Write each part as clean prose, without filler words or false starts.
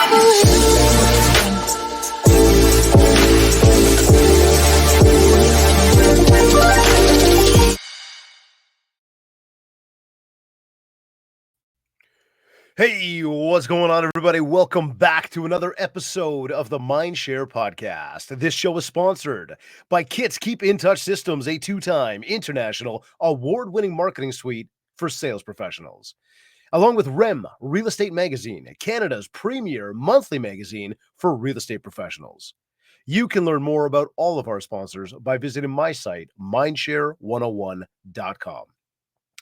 Hey, what's going on, everybody? Welcome back to another episode of the MindShare podcast. This show is sponsored by Kits Keep In Touch Systems, a two-time international award-winning marketing suite for sales professionals, along with REM Real Estate Magazine, Canada's premier monthly magazine for real estate professionals. You can learn more about all of our sponsors by visiting my site, mindshare101.com.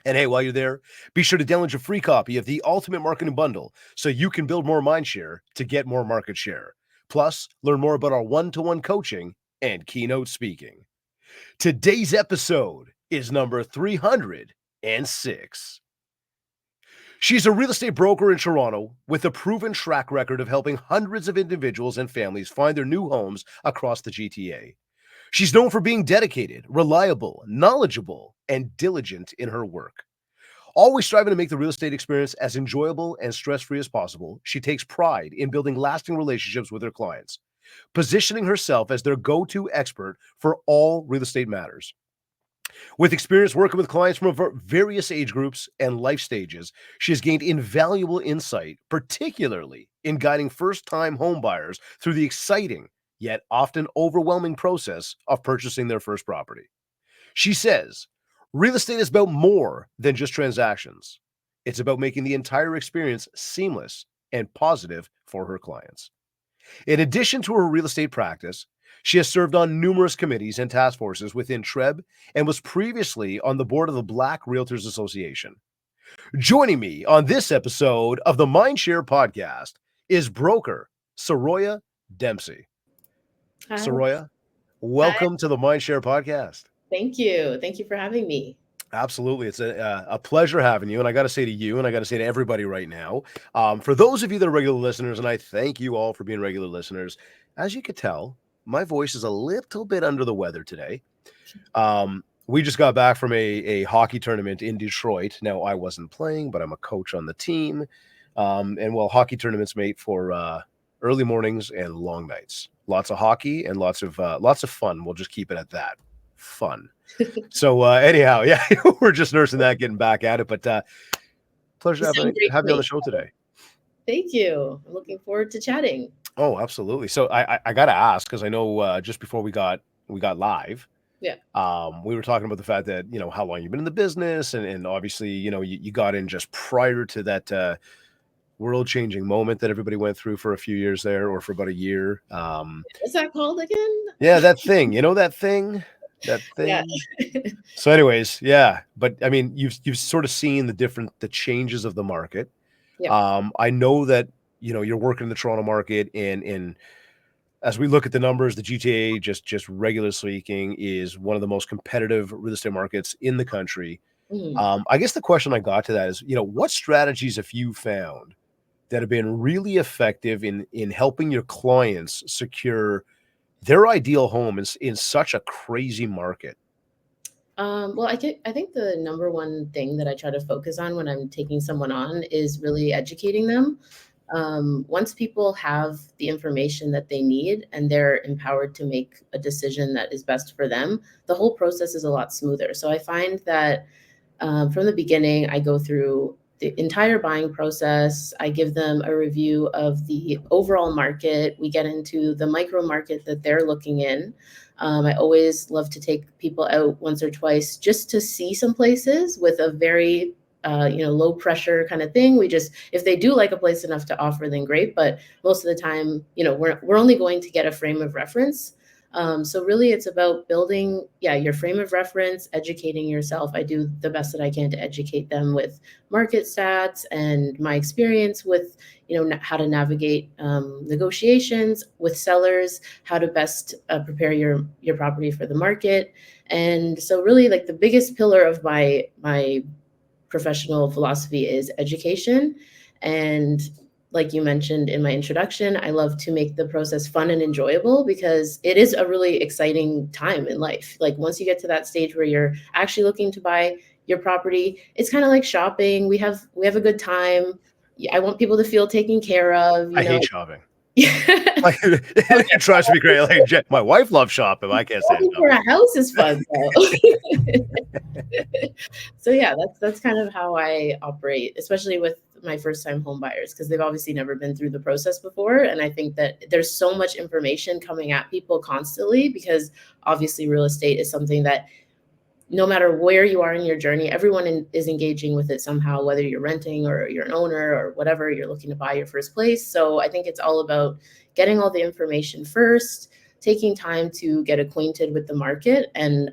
And hey, while you're there, be sure to download your free copy of the Ultimate Marketing Bundle so you can build more mindshare to get more market share. Plus, learn more about our one-to-one coaching and keynote speaking. Today's episode is number 306. She's a real estate broker in Toronto with a proven track record of helping hundreds of individuals and families find their new homes across the GTA. She's known for being dedicated, reliable, knowledgeable, and diligent in her work. Always striving to make the real estate experience as enjoyable and stress-free as possible, she takes pride in building lasting relationships with her clients, positioning herself as their go-to expert for all real estate matters. With experience working with clients from various age groups and life stages, she has gained invaluable insight, particularly in guiding first-time home buyers through the exciting yet often overwhelming process of purchasing their first property. She says, real estate is about more than just transactions. It's about making the entire experience seamless and positive for her clients. In addition to her real estate practice, she has served on numerous committees and task forces within TRREB and was previously on the board of the Black Realtors Association. Joining me on this episode of the MindShare podcast is broker Soraya Dempsey. Hi. Soraya, welcome to the MindShare podcast. Thank you. Thank you for having me. Absolutely. It's a pleasure having you. And I got to say to you, and I got to say to everybody right now, for those of you that are regular listeners, and I thank you all for being regular listeners, as you could tell, my voice is a little bit under the weather today. We just got back from a hockey tournament in Detroit. Now, I wasn't playing, but I'm a coach on the team. And well, hockey tournaments made for early mornings and long nights. Lots of hockey and lots of fun. We'll just keep it at that. Fun. So anyhow, yeah, we're just nursing that, getting back at it. But pleasure having you on the show today. Thank you. I'm looking forward to chatting. Oh, absolutely. So I got to ask, because I know just before we got live, yeah, we were talking about the fact that, you know, how long you've been in the business, and obviously, you know, you got in just prior to that world-changing moment that everybody went through for a few years there, or for about a year. What's that called again? Yeah, that thing. You know that thing. Yeah. So anyways, yeah, but I mean, you've sort of seen the changes of the market. Yeah. I know that, you know, you're working in the Toronto market, and as we look at the numbers, the GTA, just regular speaking, is one of the most competitive real estate markets in the country. Mm-hmm. I guess the question I got to that is, you know, what strategies have you found that have been really effective in helping your clients secure their ideal home in such a crazy market? Well, I think the number one thing that I try to focus on when I'm taking someone on is really educating them. Once people have the information that they need and they're empowered to make a decision that is best for them, the whole process is a lot smoother. So I find that from the beginning, I go through the entire buying process. I give them a review of the overall market. We get into the micro market that they're looking in. I always love to take people out once or twice just to see some places with a very low pressure kind of thing. If they do like a place enough to offer, then great. But most of the time, you know, we're only going to get a frame of reference. So really it's about building, your frame of reference, educating yourself. I do the best that I can to educate them with market stats and my experience with, you know, how to navigate negotiations with sellers, how to best prepare your property for the market. And so really, like, the biggest pillar of my professional philosophy is education. And like you mentioned in my introduction, I love to make the process fun and enjoyable, because it is a really exciting time in life. Like, once you get to that stage where you're actually looking to buy your property, it's kind of like shopping. We have a good time. I want people to feel taken care of, I hate shopping. Yeah. Like, it drives me crazy. Like, my wife loves shopping. I can't stand Shopping for shopping. a house is fun though. So yeah, that's kind of how I operate, especially with my first time home buyers, because they've obviously never been through the process before. And I think that there's so much information coming at people constantly, because obviously real estate is something that no matter where you are in your journey, everyone is engaging with it somehow, whether you're renting or you're an owner or whatever, you're looking to buy your first place. So I think it's all about getting all the information first, taking time to get acquainted with the market, and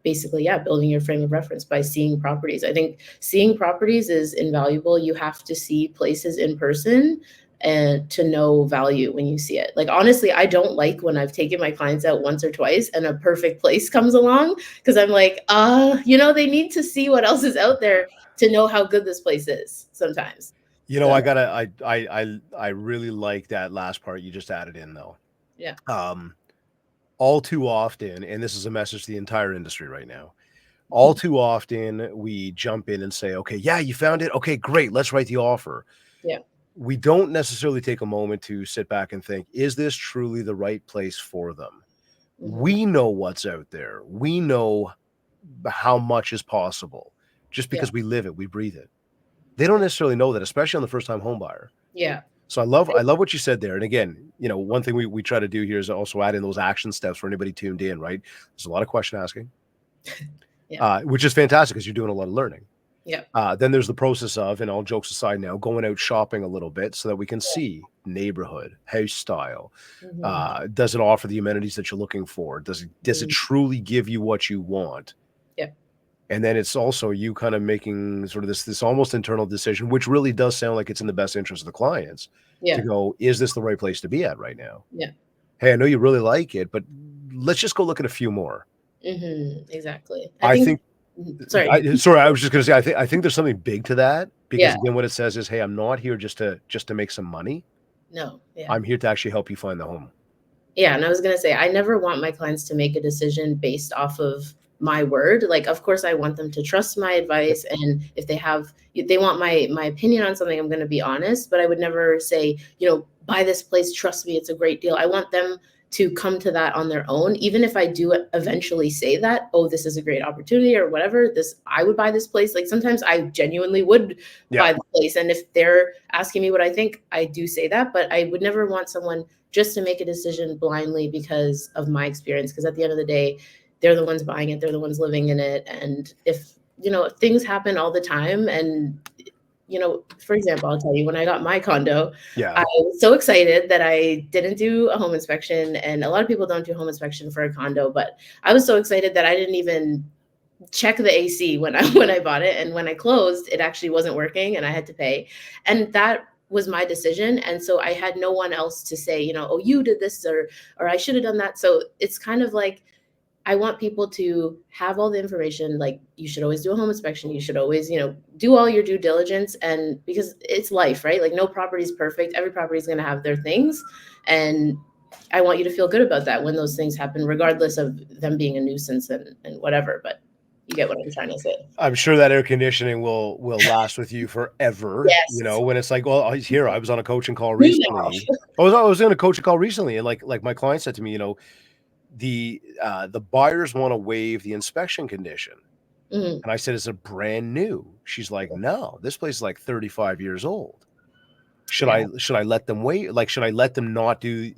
basically, yeah, building your frame of reference by seeing properties. I think seeing properties is invaluable. You have to see places in person and to know value when you see it. Like, honestly, I don't like when I've taken my clients out once or twice and a perfect place comes along, because I'm like, they need to see what else is out there to know how good this place is sometimes. So I really like that last part you just added in though. yeah. All too often, and this is a message to the entire industry right now, all too often we jump in and say, okay, yeah, you found it. Okay, great. Let's write the offer. Yeah. We don't necessarily take a moment to sit back and think, is this truly the right place for them? Mhm. We know what's out there. We know how much is possible just Yeah. because we live it, we breathe it. They don't necessarily know that, especially on the first time home buyer. Yeah. So I love what you said there. And again, one thing we try to do here is also add in those action steps for anybody tuned in, right? There's a lot of question asking, Yeah. which is fantastic because you're doing a lot of learning. Yeah. Then there's the process of, and all jokes aside now, going out shopping a little bit so that we can see neighborhood, house style. Mhm. Does it offer the amenities that you're looking for? Does it Mhm. truly give you what you want? Yeah. And then it's also you kind of making sort of this almost internal decision, which really does sound like it's in the best interest of the clients to Yeah. go, is this the right place to be at right now? Yeah. Hey, I know you really like it, but let's just go look at a few more. Exactly. I I think. think Sorry. sorry, I was just gonna say, I think there's something big to that because Yeah. again, what it says is, hey, I'm not here just to make some money. No. Yeah. I'm here to actually help you find the home. Yeah, and I was gonna say, I never want my clients to make a decision based off of my word. Like, of course, I want them to trust my Yep. advice, and if they want my opinion on something, I'm gonna be honest. But I would never say, buy this place, trust me, it's a great deal. I want them to come to that on their own, even if I do eventually say that, oh, this is a great opportunity or whatever. I would buy this place. Like, sometimes I genuinely would Yeah. buy the place, and if they're asking me what I think, I do say that. But I would never want someone just to make a decision blindly because of my experience. Because at the end of the day, they're the ones buying it, they're the ones living in it. And if things happen all the time, and for example, I'll tell you, when I got my condo, Yeah. I was so excited that I didn't do a home inspection. And a lot of people don't do home inspection for a condo, but I was so excited that I didn't even check the AC when I bought it. And when I closed, it actually wasn't working and I had to pay. And that was my decision. And so I had no one else to say, oh, you did this, or I should have done that. So it's kind of like, I want people to have all the information. Like, you should always do a home inspection. You should always, do all your due diligence. And because it's life, right? Like, no property is perfect. Every property is going to have their things. And I want you to feel good about that when those things happen, regardless of them being a nuisance and whatever. But you get what I'm trying to say. I'm sure that air conditioning will last with you forever. Yes. When it's like, well, he's here. I was on a coaching call Me now. recently. I was on a coaching call recently, and like my client said to me, the buyers want to waive the inspection condition. Mhm. And I said, is it brand new? She's like, no, this place is like 35 years old. Should Yeah. I let them wait? Like, should I let them not do?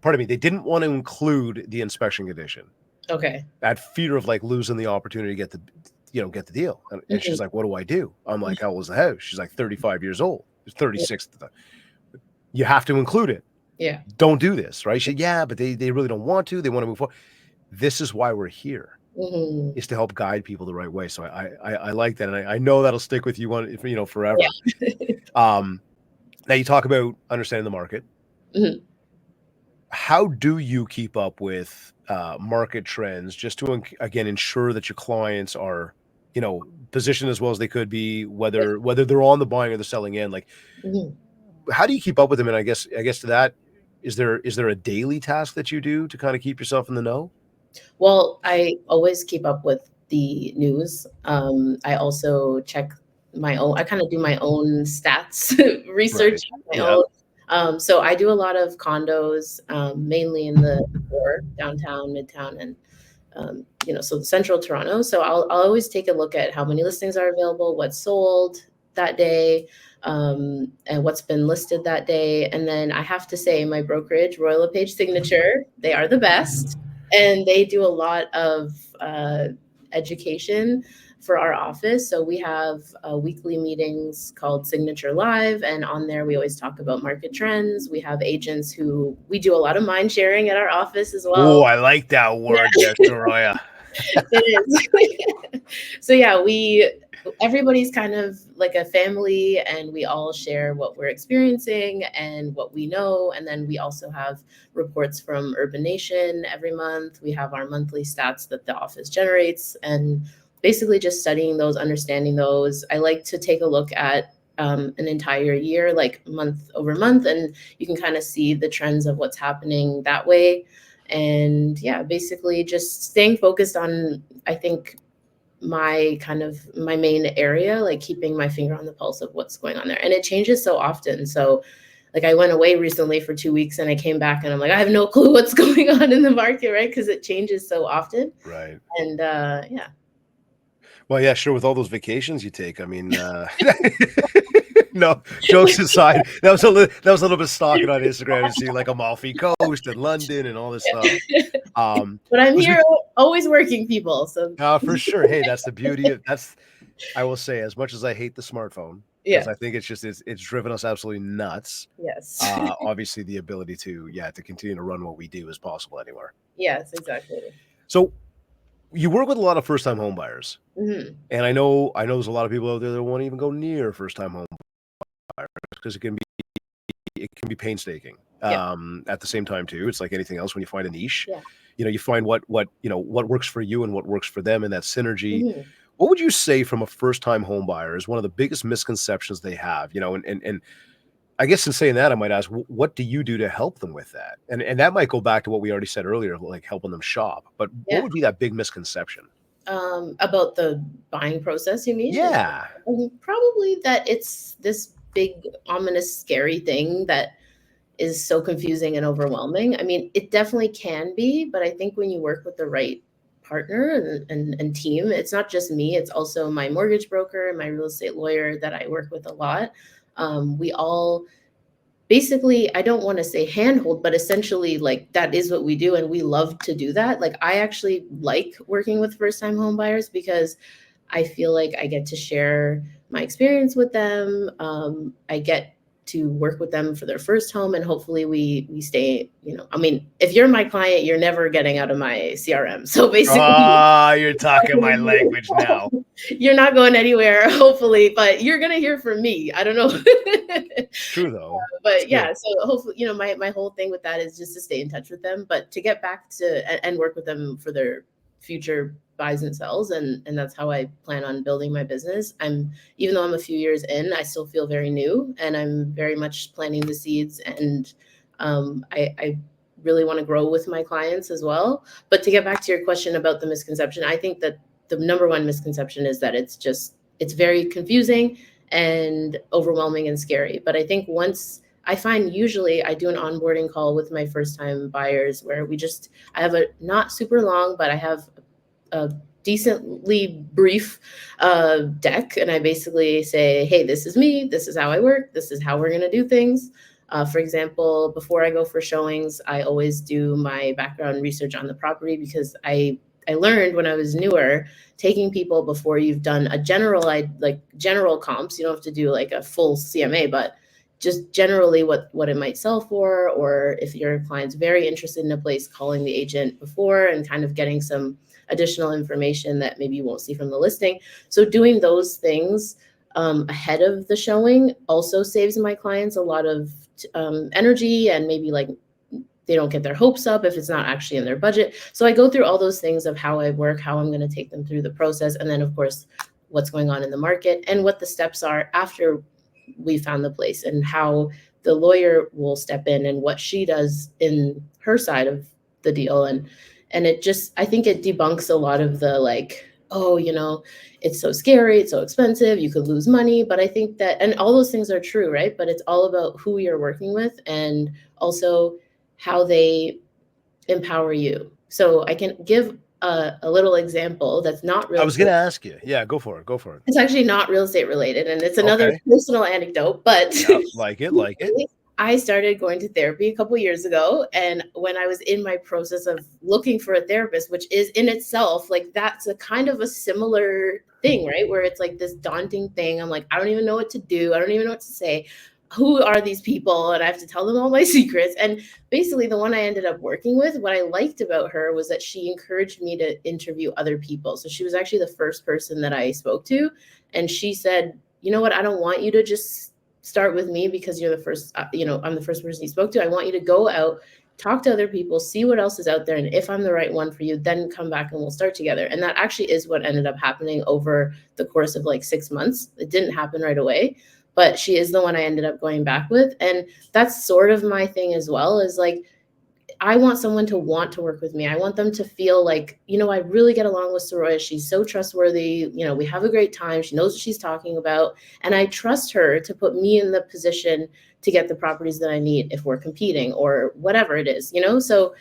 Pardon me. They didn't want to include the inspection condition. Okay. That fear of like losing the opportunity to get the deal. And Mhm. she's like, what do I do? I'm like, how old is the house? She's like 35 years old. It's 36 at the time. You have to include it. Yeah. Don't do this, right? She said, yeah, but they really don't want to. They want to move forward. This is why we're here. Mhm. Is to help guide people the right way. So I like that, and I know that'll stick with you forever. Yeah. Now you talk about understanding the market. Mhm. How do you keep up with market trends just to again ensure that your clients are positioned as well as they could be, whether they're on the buying or the selling end? Like, Mhm. how do you keep up with them? And I guess to that, is there a daily task that you do to kind of keep yourself in the know? Well, I always keep up with the news. I also check my own, I kind of do my own stats research, Right. my Yeah. own. So I do a lot of condos, mainly in the core, downtown, midtown, and so the central Toronto. So I'll always take a look at how many listings are available, what's sold that day, and what's been listed that day. And then I have to say, my brokerage, Royal LePage Signature, they are the best, and they do a lot of education for our office. So we have weekly meetings called Signature Live, and on there we always talk about market trends. We have agents who we do a lot of mind sharing at our office as Oh, well. I like that word there, Soraya. It is. So yeah, everybody's kind of like a family, and we all share what we're experiencing and what we know. And then we also have reports from Urban Nation every month. We have our monthly stats that the office generates, and basically just studying those, understanding those. I like to take a look at an entire year, like month over month, and you can kind of see the trends of what's happening that way. And yeah, basically just staying focused on, I think, my main area, like keeping my finger on the pulse of what's going on there. And it changes so often. So like I went away recently for 2 weeks and I came back and I'm like, I have no clue what's going on in the market, right? Because it changes so often. Right. And yeah. Well, yeah, sure. With all those vacations you take, I mean, no, jokes aside, that was a little bit stalking on Instagram to see like Amalfi Coast and London and all this stuff. But I'm Was here always working, people. So for sure. Hey, that's the beauty of that's. I will say, as much as I hate the smartphone, because yeah. I think it's driven us absolutely nuts. Yes. Obviously, the ability to continue to run what we do is possible anywhere. Yes, exactly. So you work with a lot of first time home buyers. Hmm. And I know there's a lot of people out there that won't even go near first time home buyers because it can be painstaking. Yeah. At the same time too, it's like anything else when you find a niche, Yeah. you find what works for you and what works for them and that synergy. Hmm. What would you say from a first time home buyer is one of the biggest misconceptions they have, and I guess in saying that, I might ask, what do you do to help them with that? And that might go back to what we already said earlier, like helping them shop. But what Yeah. would be that big misconception? About the buying process, you mean? Yeah. Probably that it's this big, ominous, scary thing that is so confusing and overwhelming. I mean, it definitely can be, but I think when you work with the right partner and team, it's not just me, it's also my mortgage broker and my real estate lawyer that I work with a lot. We all basically, I don't want to say handhold, but essentially like that is what we do. And we love to do that. Like I actually like working with first time home buyers because I feel like I get to share my experience with them. I get to work with them for their first home, and hopefully we stay. I mean, if you're my client, you're never getting out of my CRM. So basically, Ah, you're talking my language now. you're not going anywhere, hopefully, but you're gonna hear from me. I don't know. True though. It's But good. yeah, so hopefully, my whole thing with that is just to stay in touch with them, but to get back to and work with them for their future buys and sells, and that's how I plan on building my business. Even though I'm a few years in, I still feel very new, and I'm very much planting the seeds, and I really want to grow with my clients as well. But to get back to your question about the misconception, I think that the number one misconception is that it's very confusing and overwhelming and scary. But I think once I find, usually I do an onboarding call with my first time buyers where I have a not super long, but I have a decently brief deck. And I basically say, hey, this is me. This is how I work. This is how we're going to do things. For example, before I go for showings, I always do my background research on the property because I learned when I was newer, taking people before you've done a general comps. You don't have to do like a full CMA, but just generally what it might sell for, or if your client's very interested in a place, calling the agent before and kind of getting some additional information that maybe you won't see from the listing. So doing those things ahead of the showing also saves my clients a lot of energy, and maybe like they don't get their hopes up if it's not actually in their budget. So I go through all those things of how I work, how I'm going to take them through the process, and then of course what's going on in the market and what the steps are after we found the place, and how the lawyer will step in and what she does in her side of the deal. And it just, I think it debunks a lot of the like oh, it's so scary, it's so expensive, you could lose money. But I think that, and all those things are true, right? But it's all about who you're working with and also how they empower you. So I can give a little example that's not I real was gonna estate. ask you. Yeah, go for it. Go for it. It's actually not real estate related, and it's another Okay. personal anecdote, but Yeah, like it, like it. I started going to therapy a couple years ago, and when I was in my process of looking for a therapist, which is in itself like that's a kind of a similar thing, right? Where it's like this daunting thing. I'm like, I don't even know what to do. I don't even know what to say. Who are these people? And I have to tell them all my secrets. And basically, the one I ended up working with, what I liked about her was that she encouraged me to interview other people. So she was actually the first person that I spoke to. And she said, you know what? I don't want you to just start with me because you're the first, I'm the first person you spoke to. I want you to go out, talk to other people, see what else is out there. And if I'm the right one for you, then come back and we'll start together. And that actually is what ended up happening over the course of like 6 months. It didn't happen right away, but she is the one I ended up going back with. And that's sort of my thing as well, is like, I want someone to want to work with me. I want them to feel like, I really get along with Soroya. She's so trustworthy. We have a great time. She knows what she's talking about. And I trust her to put me in the position to get the properties that I need if we're competing or whatever it is, So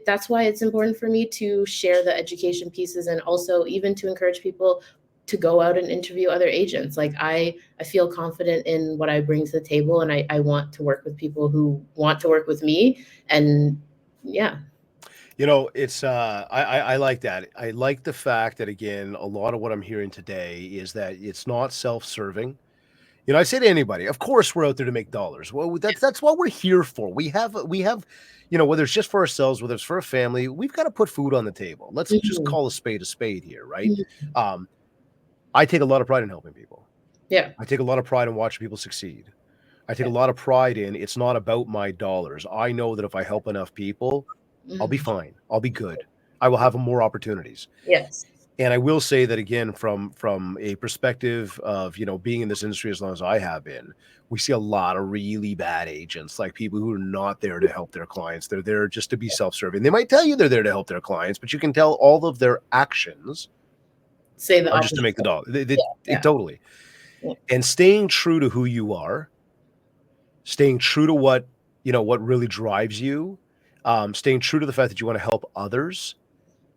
that's why it's important for me to share the education pieces and also even to encourage people to go out and interview other agents. Like I feel confident in what I bring to the table, and I want to work with people who want to work with me. And yeah. It's I like that. I like the fact that again, a lot of what I'm hearing today is that it's not self-serving. I say to anybody, of course we're out there to make dollars. Well, that's what we're here for. We have, whether it's just for ourselves, whether it's for a family, we've got to put food on the table. Let's just Mhm. call a spade here, right? Mhm. Um, I take a lot of pride in helping people. Yeah. I take a lot of pride in watching people succeed. I take a Yeah. lot of pride in it's not about my dollars. I know that if I help enough people, I'll be Mhm. fine. I'll be good. I will have more opportunities. Yes. And I will say that again, from a perspective of being in this industry as long as I have been, we see a lot of really bad agents, like people who are not there to help their clients. They're there just to be self-serving. They might tell you they're there to help their clients, but you can tell all of their actions Say the are just to opposite. make the dollar. Yeah. Yeah. Totally. Yeah. And staying true to who you are, staying true to what really drives you, staying true to the fact that you want to help others.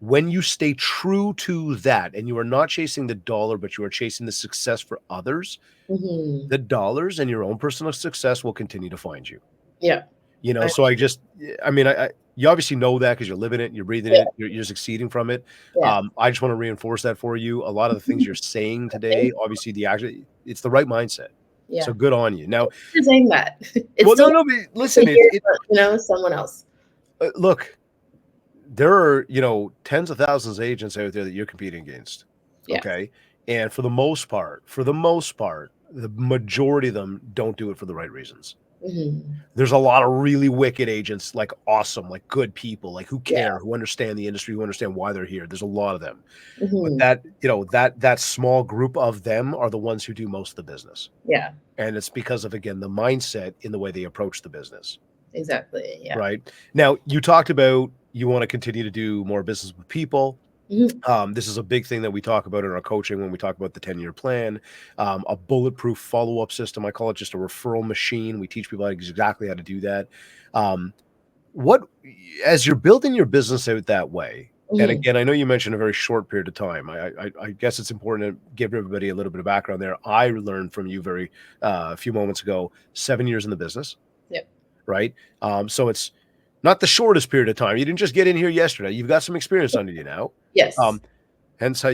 When you stay true to that and you are not chasing the dollar, but you are chasing the success for others, Mhm. the dollars and your own personal success will continue to find you. Yeah. I So I mean, you obviously know that because you're living it, you're breathing Yeah. it, you're succeeding from it. Yeah. I just want to reinforce that for you. A lot of the things you're saying Thank today, obviously, it's the right mindset. So Yeah. good on you. Now, You're saying that. It's well, still no, but to listen, hear from, someone else. look, there are, tens of thousands of agents out there that you're competing against. Yeah. Okay. And for the most part, the majority of them don't do it for the right reasons. Mhm. There's a lot of really wicked agents, like awesome, like good people, like who Yeah. care, who understand the industry, who understand why they're here. There's a lot of them. But Mhm. that small group of them are the ones who do most of the business. Yeah. And it's because of, again, the mindset in the way they approach the business. Exactly. Yeah. Right. Now, you talked about you want to continue to do more business with people. Mhm. This is a big thing that we talk about in our coaching when we talk about the 10-year plan, a bulletproof follow-up system. I call it just a referral machine. We teach people exactly how to do that. Um, what, as you're building your business out that way, and Mhm. again, I know you mentioned a very short period of time. I guess it's important to give everybody a little bit of background there. I learned from you a few moments ago, 7 years in the business, Yep. right? So it's not the shortest period of time. You didn't just get in here yesterday. You've got some experience under you now. Yes. Um, hence how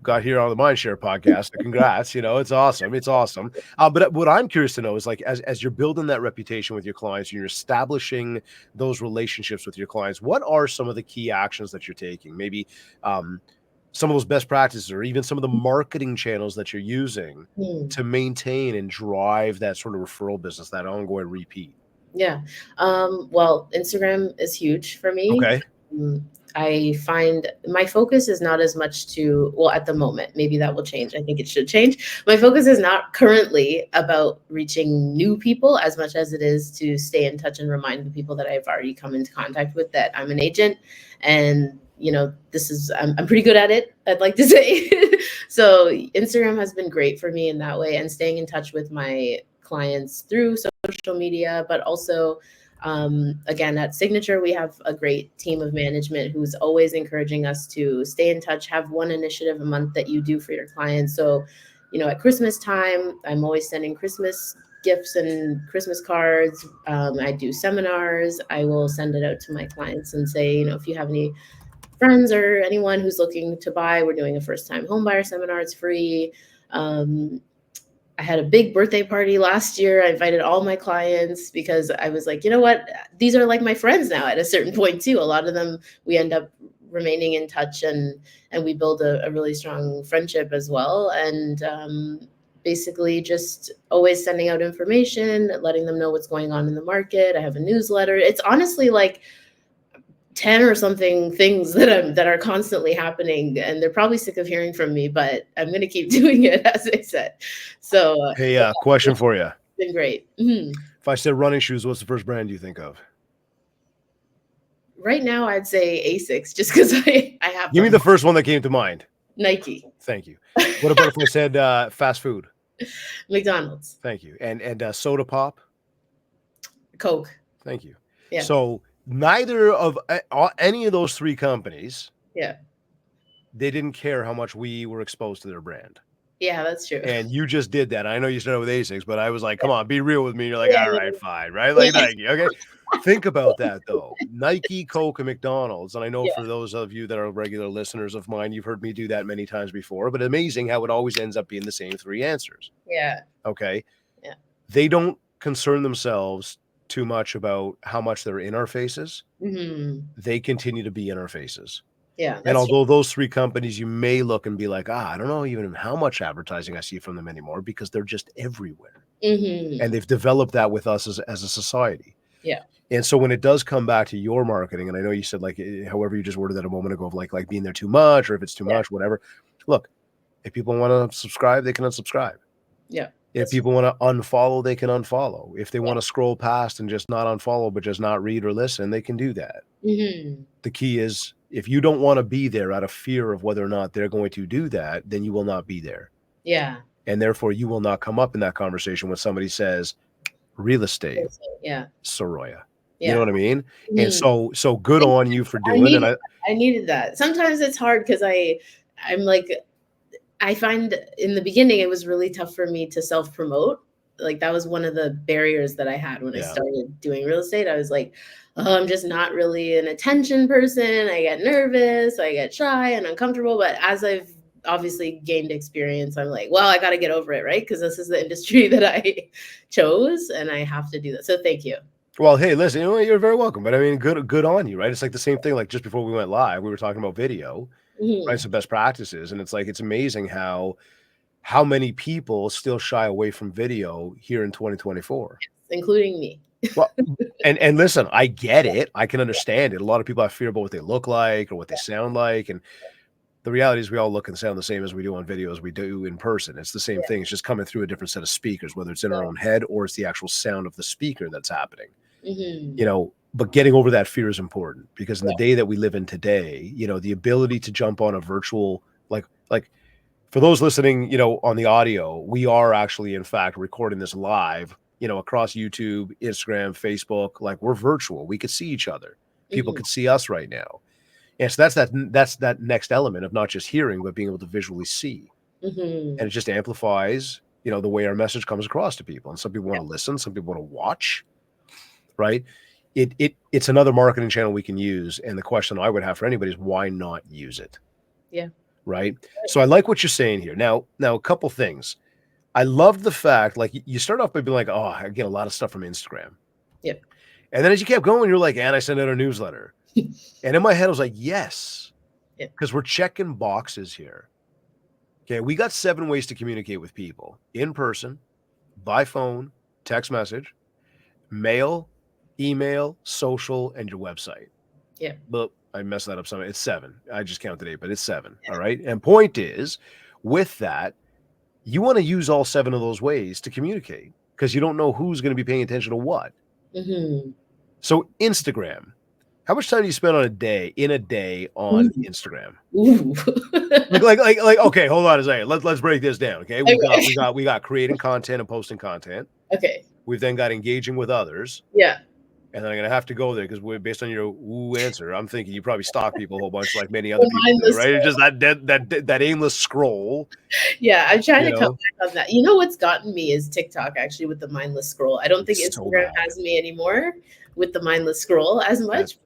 got here on the MindShare podcast. So congrats. It's awesome. It's awesome. But what I'm curious to know is like as you're building that reputation with your clients, you're establishing those relationships with your clients. What are some of the key actions that you're taking? Maybe some of those best practices, or even some of the marketing channels that you're using Mm. to maintain and drive that sort of referral business, that ongoing repeat. Yeah. Well, Instagram is huge for me. Okay. Mm, I find my focus is not as much well, at the moment, maybe that will change. I think it should change. My focus is not currently about reaching new people as much as it is to stay in touch and remind the people that I've already come into contact with that I'm an agent. And I'm pretty good at it, I'd like to say. So Instagram has been great for me in that way, and staying in touch with my clients through social media, but also again, at Signature, we have a great team of management who's always encouraging us to stay in touch, have one initiative a month that you do for your clients. So, at Christmas time, I'm always sending Christmas gifts and Christmas cards. I do seminars. I will send it out to my clients and say, if you have any friends or anyone who's looking to buy, we're doing a first-time homebuyer seminar. It's free. I had a big birthday party last year. I invited all my clients because I was like, you know what? These are like my friends now at a certain point too. A lot of them, we end up remaining in touch, and we build a really strong friendship as well. And basically just always sending out information, letting them know what's going on in the market. I have a newsletter. It's honestly like 10 or something things that are constantly happening, and they're probably sick of hearing from me, but I'm going to keep doing it, as I said. So Hey, question for you. It's been great. Mm-hmm. If I said running shoes, what's the first brand you think of? Right now, I'd say Asics, just because I have. Give me the first one that came to mind. Nike. Thank you. What about if I said fast food? McDonald's. Thank you. And soda pop? Coke. Thank you. Yeah. So neither of any of those three companies, they didn't care how much we were exposed to their brand. Yeah, that's true. And you just did that. I know you started with Asics, but I was like, come on, be real with me. You're like, all right, fine, right? Like Nike. Okay. Think about that though. Nike, Coke, and McDonald's. And I know for those of you that are regular listeners of mine, you've heard me do that many times before, but amazing how it always ends up being the same three answers. Yeah. Okay. Yeah. They don't concern themselves too much about how much they're in our faces. Mm-hmm. They continue to be in our faces. Yeah. And although those three companies, you may look and be like, I don't know even how much advertising I see from them anymore, because they're just everywhere. Mm-hmm. And they've developed that with us as a society. Yeah. And so when it does come back to your marketing, and I know you said, like, however you just worded that a moment ago, of like being there too much, or if it's too much, whatever. Look, if people want to subscribe, they can unsubscribe. Yeah. If people want to unfollow, they can unfollow. If they want to scroll past and just not unfollow, but just not read or listen, they can do that. Mm-hmm. The key is, if you don't want to be there out of fear of whether or not they're going to do that, then you will not be there. Yeah. And therefore, you will not come up in that conversation when somebody says real estate. Yeah. Soroya. Yeah. You know what I mean? Mm-hmm. And so good on you for doing it. I needed that. Sometimes it's hard because I'm like, I find in the beginning it was really tough for me to self-promote. Like that was one of the barriers that I had when I started doing real estate. I was like, oh, I'm just not really an attention person. I get nervous, I get shy and uncomfortable. But as I've obviously gained experience, I'm like, well, I got to get over it, right? Because this is the industry that I chose and I have to do that. So thank you. Well, hey, listen, you're very welcome. But I mean, good on you, right? It's like the same thing. Like just before we went live, we were talking about video, right? Some best practices. And it's like, it's amazing how many people still shy away from video here in 2024. Including me. Well, and listen, I get it. I can understand it. A lot of people have fear about what they look like or what they sound like. And the reality is we all look and sound the same as we do on video as we do in person. It's the same thing. It's just coming through a different set of speakers, whether it's in our own head or it's the actual sound of the speaker that's happening. Mm-hmm. But getting over that fear is important, because in the day that we live in today, the ability to jump on a virtual, like for those listening, on the audio, we are actually, in fact, recording this live, across YouTube, Instagram, Facebook. Like, we're virtual. We could see each other. People could see us right now. And so that's that next element of not just hearing, but being able to visually see. And it just amplifies, the way our message comes across to people. And some people want to listen, some people want to watch, right? It's another marketing channel we can use. And the question I would have for anybody is, why not use it? Yeah. Right. So I like what you're saying here. Now, a couple things. I love the fact, like, you start off by being like, oh, I get a lot of stuff from Instagram. Yep. And then as you kept going, you're like, and I send out a newsletter. And in my head, I was like, yes, because we're checking boxes here. Okay. We got 7 ways to communicate with people: in person, by phone, text message, mail, email, social, and your website. Yeah. But I messed that up somewhere. It's 7. I just counted 8, but it's 7. All right. And point is, with that, you want to use all 7 of those ways to communicate, because you don't know who's going to be paying attention to what. Mm-hmm. So Instagram, How much time do you spend in a day on Ooh. Instagram? Ooh. Like, okay, hold on a second. Let's break this down. Okay. Okay. We got creating content and posting content. Okay. We've then got engaging with others. Yeah. And then I'm gonna have to go there because we're based on your ooh answer. I'm thinking you probably stalk people a whole bunch like many other The people do, mindless right? It's scroll. just that aimless scroll, Yeah, I'm trying you to cut know. back on that. You know what's gotten me is TikTok actually with the mindless scroll. I don't think It's so Instagram bad. has me anymore with the mindless scroll as Yeah. much.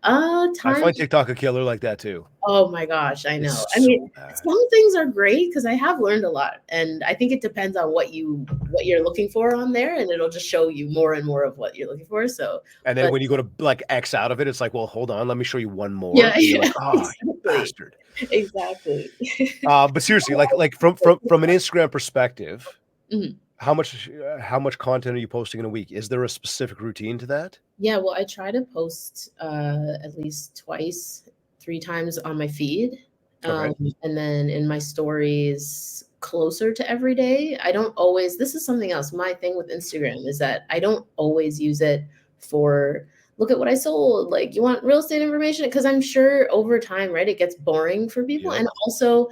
I Time. find TikTok a killer like that too. Oh my gosh, I know. It's I mean, so bad. some things are great because I have learned a lot, and I think it depends on what you're looking for on there, and it'll just show you more and more of what you're looking for. So, And then but when you go to like X out of it, it's like, well, hold on, let me show you one more. yeah, And you're yeah, like, oh, you exactly, bastard. exactly. But seriously, like from an Instagram perspective, Mhm. how much content are you posting in a week? Is there a specific routine to that? Yeah, well, I try to post at least twice, 3 times on my feed, Okay. um, and then in my stories closer to every day. I don't always. This is something else. My thing with Instagram is that I don't always use it for look at what I sold. Like, you want real estate information? Because I'm sure over time, right, it gets boring for people, Yep. and also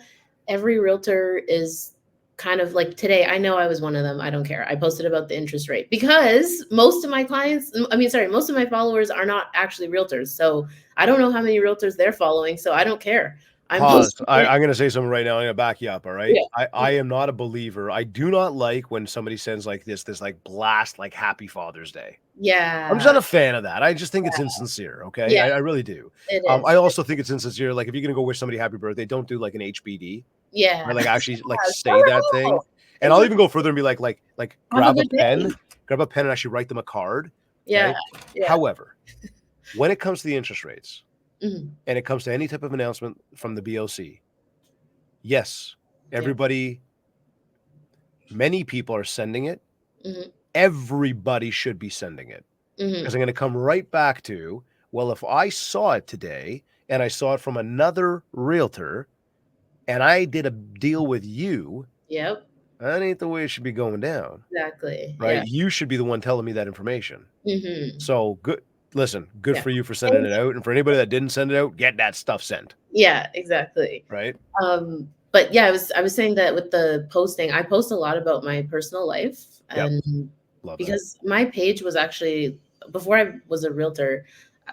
every realtor is kind of like today. I know I was one of them. I don't care. I posted about the interest rate because most of my clients, I mean, sorry, most of my followers are not actually realtors. So I don't know how many realtors they're following. So I don't care. I'm Pause. posting it. I'm gonna say something right now. I'm gonna back you up. All right. Yeah. I am not a believer. I do not like when somebody sends like this like blast like Happy Father's Day. I'm just Yeah. not a fan of that. I just think it's insincere. Okay. Yeah. I really do. It I is. also think it's insincere. Like if you're gonna go wish somebody happy birthday, don't do like an HBD. Yeah. Right? Like actually like Yeah. say that thing. And I'll even Exactly. go further and be like Have a good day. grab a pen and actually write them a card. Yeah. Okay. Yeah. However, when it comes to the interest rates Mhm. and it comes to any type of announcement from the BOC, yes, Yeah. everybody, many people are sending it. Mhm. Everybody should be sending it because Mhm. I'm going to come right back to, well, if I saw it today and I saw it from another realtor and I did a deal with you, Yep. that ain't the way it should be going down, Exactly. right? Yeah. You should be the one telling me that information. Mhm. So good. Listen, good Yeah. for you for sending Thank it you. out. And for anybody that didn't send it out, get that stuff sent, Yeah, exactly. right? But yeah, I was saying that with the posting, I post a lot about my personal life, Yep. and Love that. because my page was actually before I was a realtor,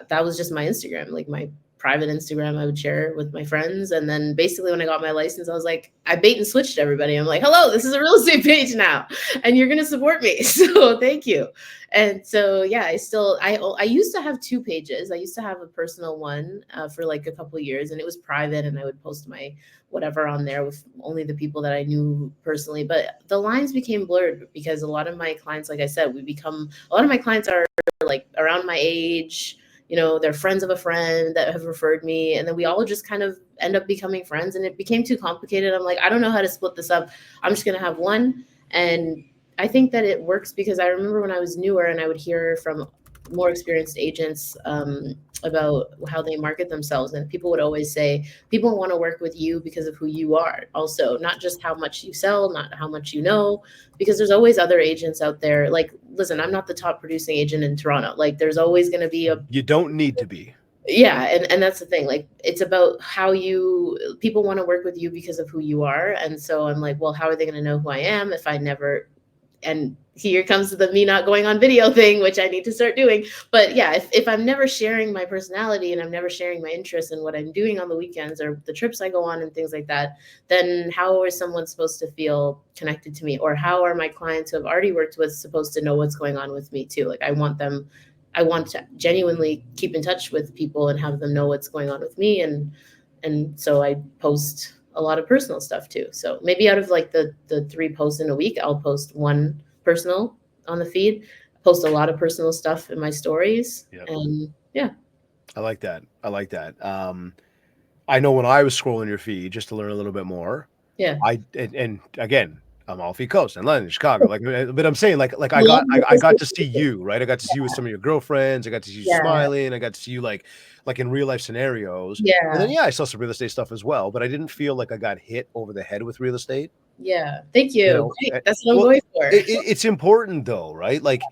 that was just my Instagram, like my private Instagram I would share with my friends. And then basically when I got my license, I was like, I bait and switched everybody. I'm like, hello, this is a real estate page now, and you're gonna support me. So thank you. And so yeah, I used to have 2 pages. I used to have a personal one for like a couple of years, and it was private, and I would post my whatever on there with only the people that I knew personally. But the lines became blurred because a lot of my clients, like I said, a lot of my clients are like around my age. They're friends of a friend that have referred me. And then we all just kind of end up becoming friends. And it became too complicated. I'm like, I don't know how to split this up. I'm just going to have one. And I think that it works because I remember when I was newer and I would hear from more experienced agents about how they market themselves. And people would always say, people want to work with you because of who you are. Also, not just how much you sell, not how much you know, because there's always other agents out there. Like, listen, I'm not the top producing agent in Toronto. Like, there's always going to be You don't need to be. yeah, and that's the thing. Like, it's about how people want to work with you because of who you are. And so I'm like, well, how are they going to know who I am if I never and here comes the me not going on video thing, which I need to start doing. But yeah, if I'm never sharing my personality and I'm never sharing my interests and what I'm doing on the weekends or the trips I go on and things like that, then how is someone supposed to feel connected to me? Or how are my clients who I've already worked with supposed to know what's going on with me too? Like, I want to genuinely keep in touch with people and have them know what's going on with me. And so I post a lot of personal stuff too. So maybe out of like the 3 posts in a week, I'll post one personal on the feed, post a lot of personal stuff in my stories. Yep. And yeah. I like that. I like that. I know when I was scrolling your feed just to learn a little bit more, Yeah. and again, I'm off East Coast and London, Chicago. Like, but I'm saying like Love I got to see this. you, right? I got to see you with some of your girlfriends. I got to see you Yeah. smiling. I got to see you like in real life scenarios. And then Yeah. yeah, I saw some real estate stuff as well, but I didn't feel like I got hit over the head with real estate. Yeah. Thank You you. know, Great. That's what I'm well, going for. it's important though, right? Like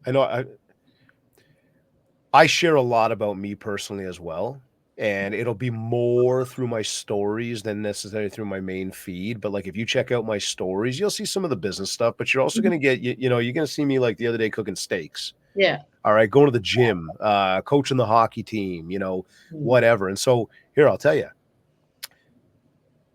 I know I share a lot about me personally as well, and it'll be more through my stories than necessarily through my main feed. But like if you check out my stories, you'll see some of the business stuff, but you're also Mhm. going to get you're going to see me like the other day cooking steaks. Yeah. All right, going to the gym, coaching the hockey team, Mm. whatever. And so here I'll tell you,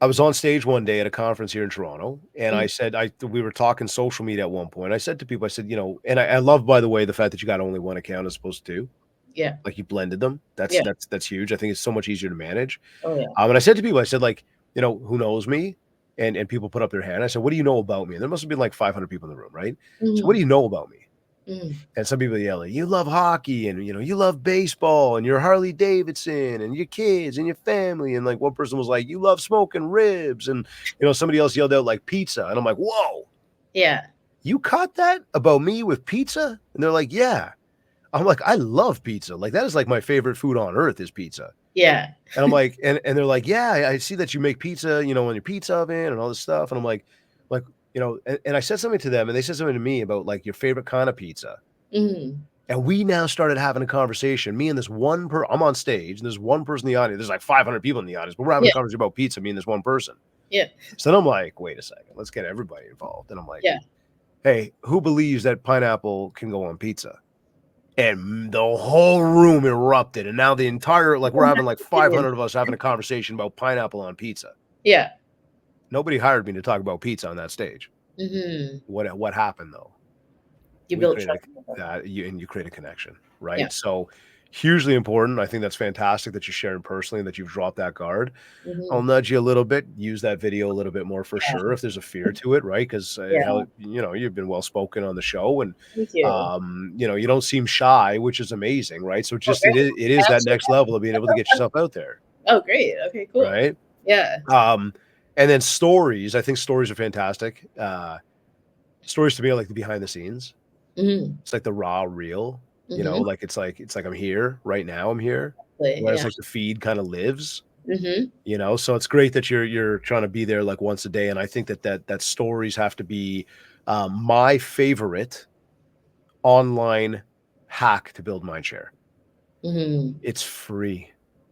I was on stage one day at a conference here in Toronto, and I Mhm. said, we were talking social media at one point. I said to people, I said, and I love, by the way, the fact that you got only one account as opposed to two. Yeah. Like you blended them. That's Yeah. that's that's huge. I think it's so much easier to manage. Oh, yeah. And I said to people, I said, like, who knows me? And people put up their hand. I said, what do you know about me? And there must have been like 500 people in the room, right? So what do Mhm. you know about me? Mhm. And some people yell, you love hockey and you love baseball and you're Harley Davidson and your kids and your family. And like one person was like, you love smoking ribs. And somebody else yelled out like pizza. And I'm like, whoa, Yeah. you caught that about me with pizza? And they're like, yeah. I'm like, I love pizza. Like that is like my favorite food on earth is pizza. Yeah. And I'm like, and they're like, yeah, I see that you make pizza, on your pizza oven and all this stuff. And I'm like, and I said something to them and they said something to me about like your favorite kind of pizza. Mhm. And we now started having a conversation. Me and this I'm on stage and there's one person in the audience. There's like 500 people in the audience, but we're having Yeah. a conversation about pizza, me and this one person. Yeah. So then I'm like, wait a second, let's get everybody involved. And I'm like, Yeah. hey, who believes that pineapple can go on pizza? And the whole room erupted. And now the entire, like, we're Everyone having has like an opinion. 500 of us having a conversation about pineapple on pizza. Yeah. Nobody hired me to talk about pizza on that stage. Mhm. What happened though? You We build create trust with them. you create a connection, Yeah. right? So hugely important. I think that's fantastic that you're sharing personally and that you've dropped that guard. I'll Mhm. nudge you a little bit, use that video a little bit more for Yeah. sure if there's a fear to it, right? Because Yeah. you've been well spoken on the show, and Thank you. you don't seem shy, which is amazing, right? So Oh, just great. it I is that actually next level of being able to get yourself out there, Oh, great. Okay, cool. right? Yeah. Um, and then stories. I think stories are fantastic. Stories to me are like the behind the scenes. Mhm. It's like the raw real, Mhm. like it's like I'm here right now. I'm here. Whereas Yeah. like the feed kind of lives. Mhm. So it's great that you're trying to be there like once a day, and I think that stories have to be my favorite online hack to build mindshare. Mhm. It's free,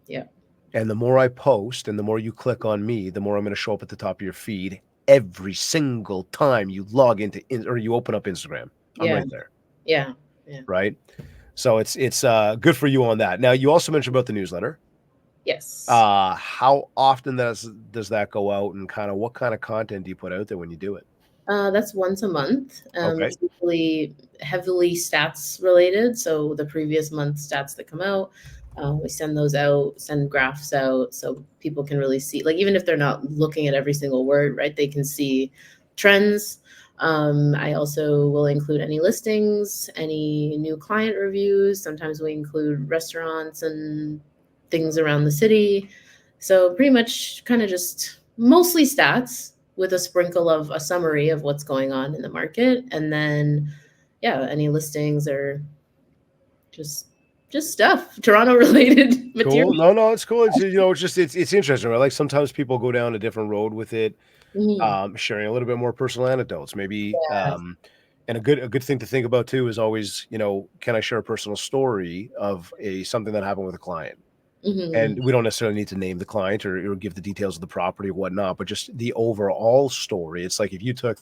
Yeah. and the more I post and the more you click on me, the more I'm going to show up at the top of your feed every single time you log into or you open up Instagram. I'm Yeah. right there, Yeah. Yeah. right? So it's good for you on that. Now you also mentioned about the newsletter. Yes. How often does that go out, and kind of what kind of content do you put out there when you do it? That's once a month. Okay. It's usually heavily stats related. So the previous month's stats that come out, we send those out, send graphs out so people can really see, like, even if they're not looking at every single word, right? They can see trends. I also will include any listings, any new client reviews. Sometimes we include restaurants and things around the city. So pretty much kind of just mostly stats with a sprinkle of a summary of what's going on in the market. And then, yeah, any listings or just just stuff, Toronto related Cool. material. No, it's cool. It's interesting, right? Like sometimes people go down a different road with it, Mhm. sharing a little bit more personal anecdotes, maybe. Yeah. And a good thing to think about too is always, can I share a personal story of something that happened with a client? Mhm. And we don't necessarily need to name the client or give the details of the property or whatnot, but just the overall story. It's like if you took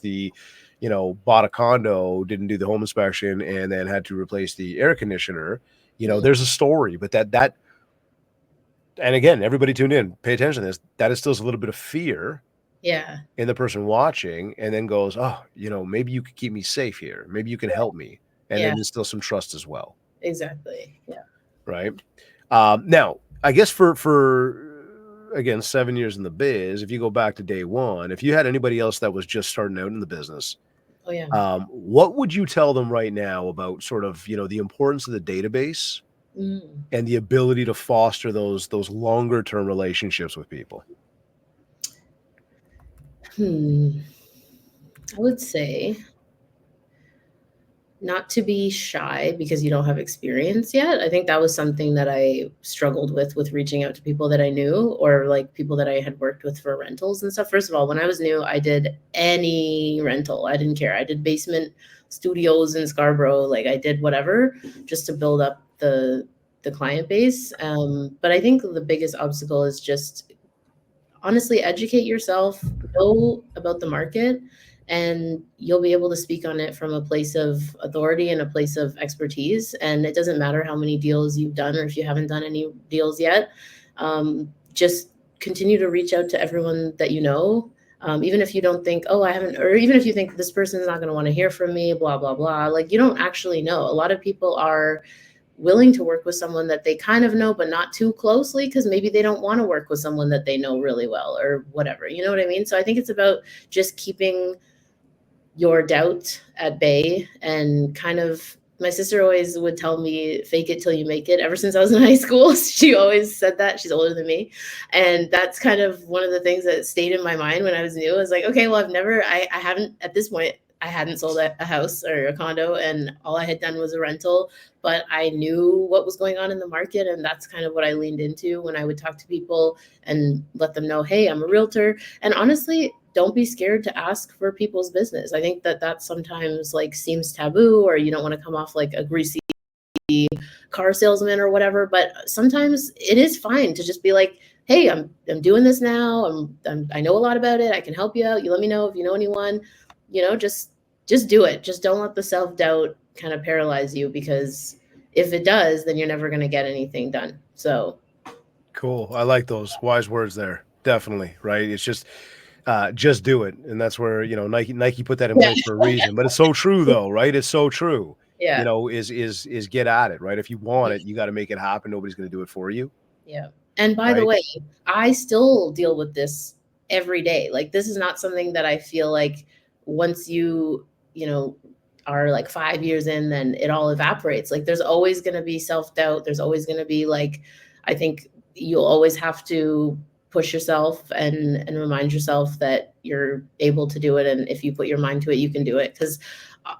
bought a condo, didn't do the home inspection, and then had to replace the air conditioner, Mhm. there's a story, but and again, everybody tuned in, pay attention to this. That instills a little bit of fear Yeah. in the person watching and then goes, oh, maybe you could keep me safe here. Maybe you can help me. And Yeah. then instill some trust as well. Exactly. Yeah. Right. Now, I guess for again 7 years in the biz, if you go back to day one, if you had anybody else that was just starting out in the business, Oh, yeah. what would you tell them right now about sort of the importance of the database Mm. and the ability to foster those longer term relationships with people? Hmm. I would say not to be shy because you don't have experience yet. I think that was something that I struggled with reaching out to people that I knew or like people that I had worked with for rentals and stuff. First of all, when I was new, I did any rental. I didn't care. I did basement studios in Scarborough. Like I did whatever just to build up the the client base. But I think the biggest obstacle is just honestly educate yourself, know about the market, and you'll be able to speak on it from a place of authority and a place of expertise. And it doesn't matter how many deals you've done or if you haven't done any deals yet. Just continue to reach out to everyone that you know. Even if you don't think, oh, I haven't, or even if you think this person's not going to want to hear from me, blah, blah, blah. Like, you don't actually know. A lot of people are willing to work with someone that they kind of know, but not too closely, because maybe they don't want to work with someone that they know really well or whatever. You know what I mean? So I think it's about just keeping your doubt at bay and kind of, my sister always would tell me, fake it till you make it. Ever since I was in high school, she always said that. She's older than me. And that's kind of one of the things that stayed in my mind when I was new. I was like, okay, well, I haven't, at this point, I hadn't sold a house or a condo, and all I had done was a rental, but I knew what was going on in the market. And that's kind of what I leaned into when I would talk to people and let them know, hey, I'm a realtor. And honestly, don't be scared to ask for people's business. I think that sometimes like seems taboo, or you don't want to come off like a greasy car salesman or whatever. But sometimes it is fine to just be like, hey, I'm doing this now. I know a lot about it. I can help you out. You let me know if you know anyone. Just do it. Just don't let the self-doubt kind of paralyze you, because if it does, then you're never going to get anything done. So Cool. I like those wise words there. Definitely. Right. It's just do it. And that's where, Nike put that in yeah, place for a reason, but it's so true though, right? It's so true. yeah, Is get at it, right? If you want it, you got to make it happen. Nobody's going to do it for you. yeah. And by the Right. way, I still deal with this every day. Like, this is not something that I feel like once you know, are like 5 years in, then it all evaporates. Like, there's always going to be self-doubt. There's always going to be like, I think you'll always have to push yourself and remind yourself that you're able to do it. And if you put your mind to it, you can do it. Because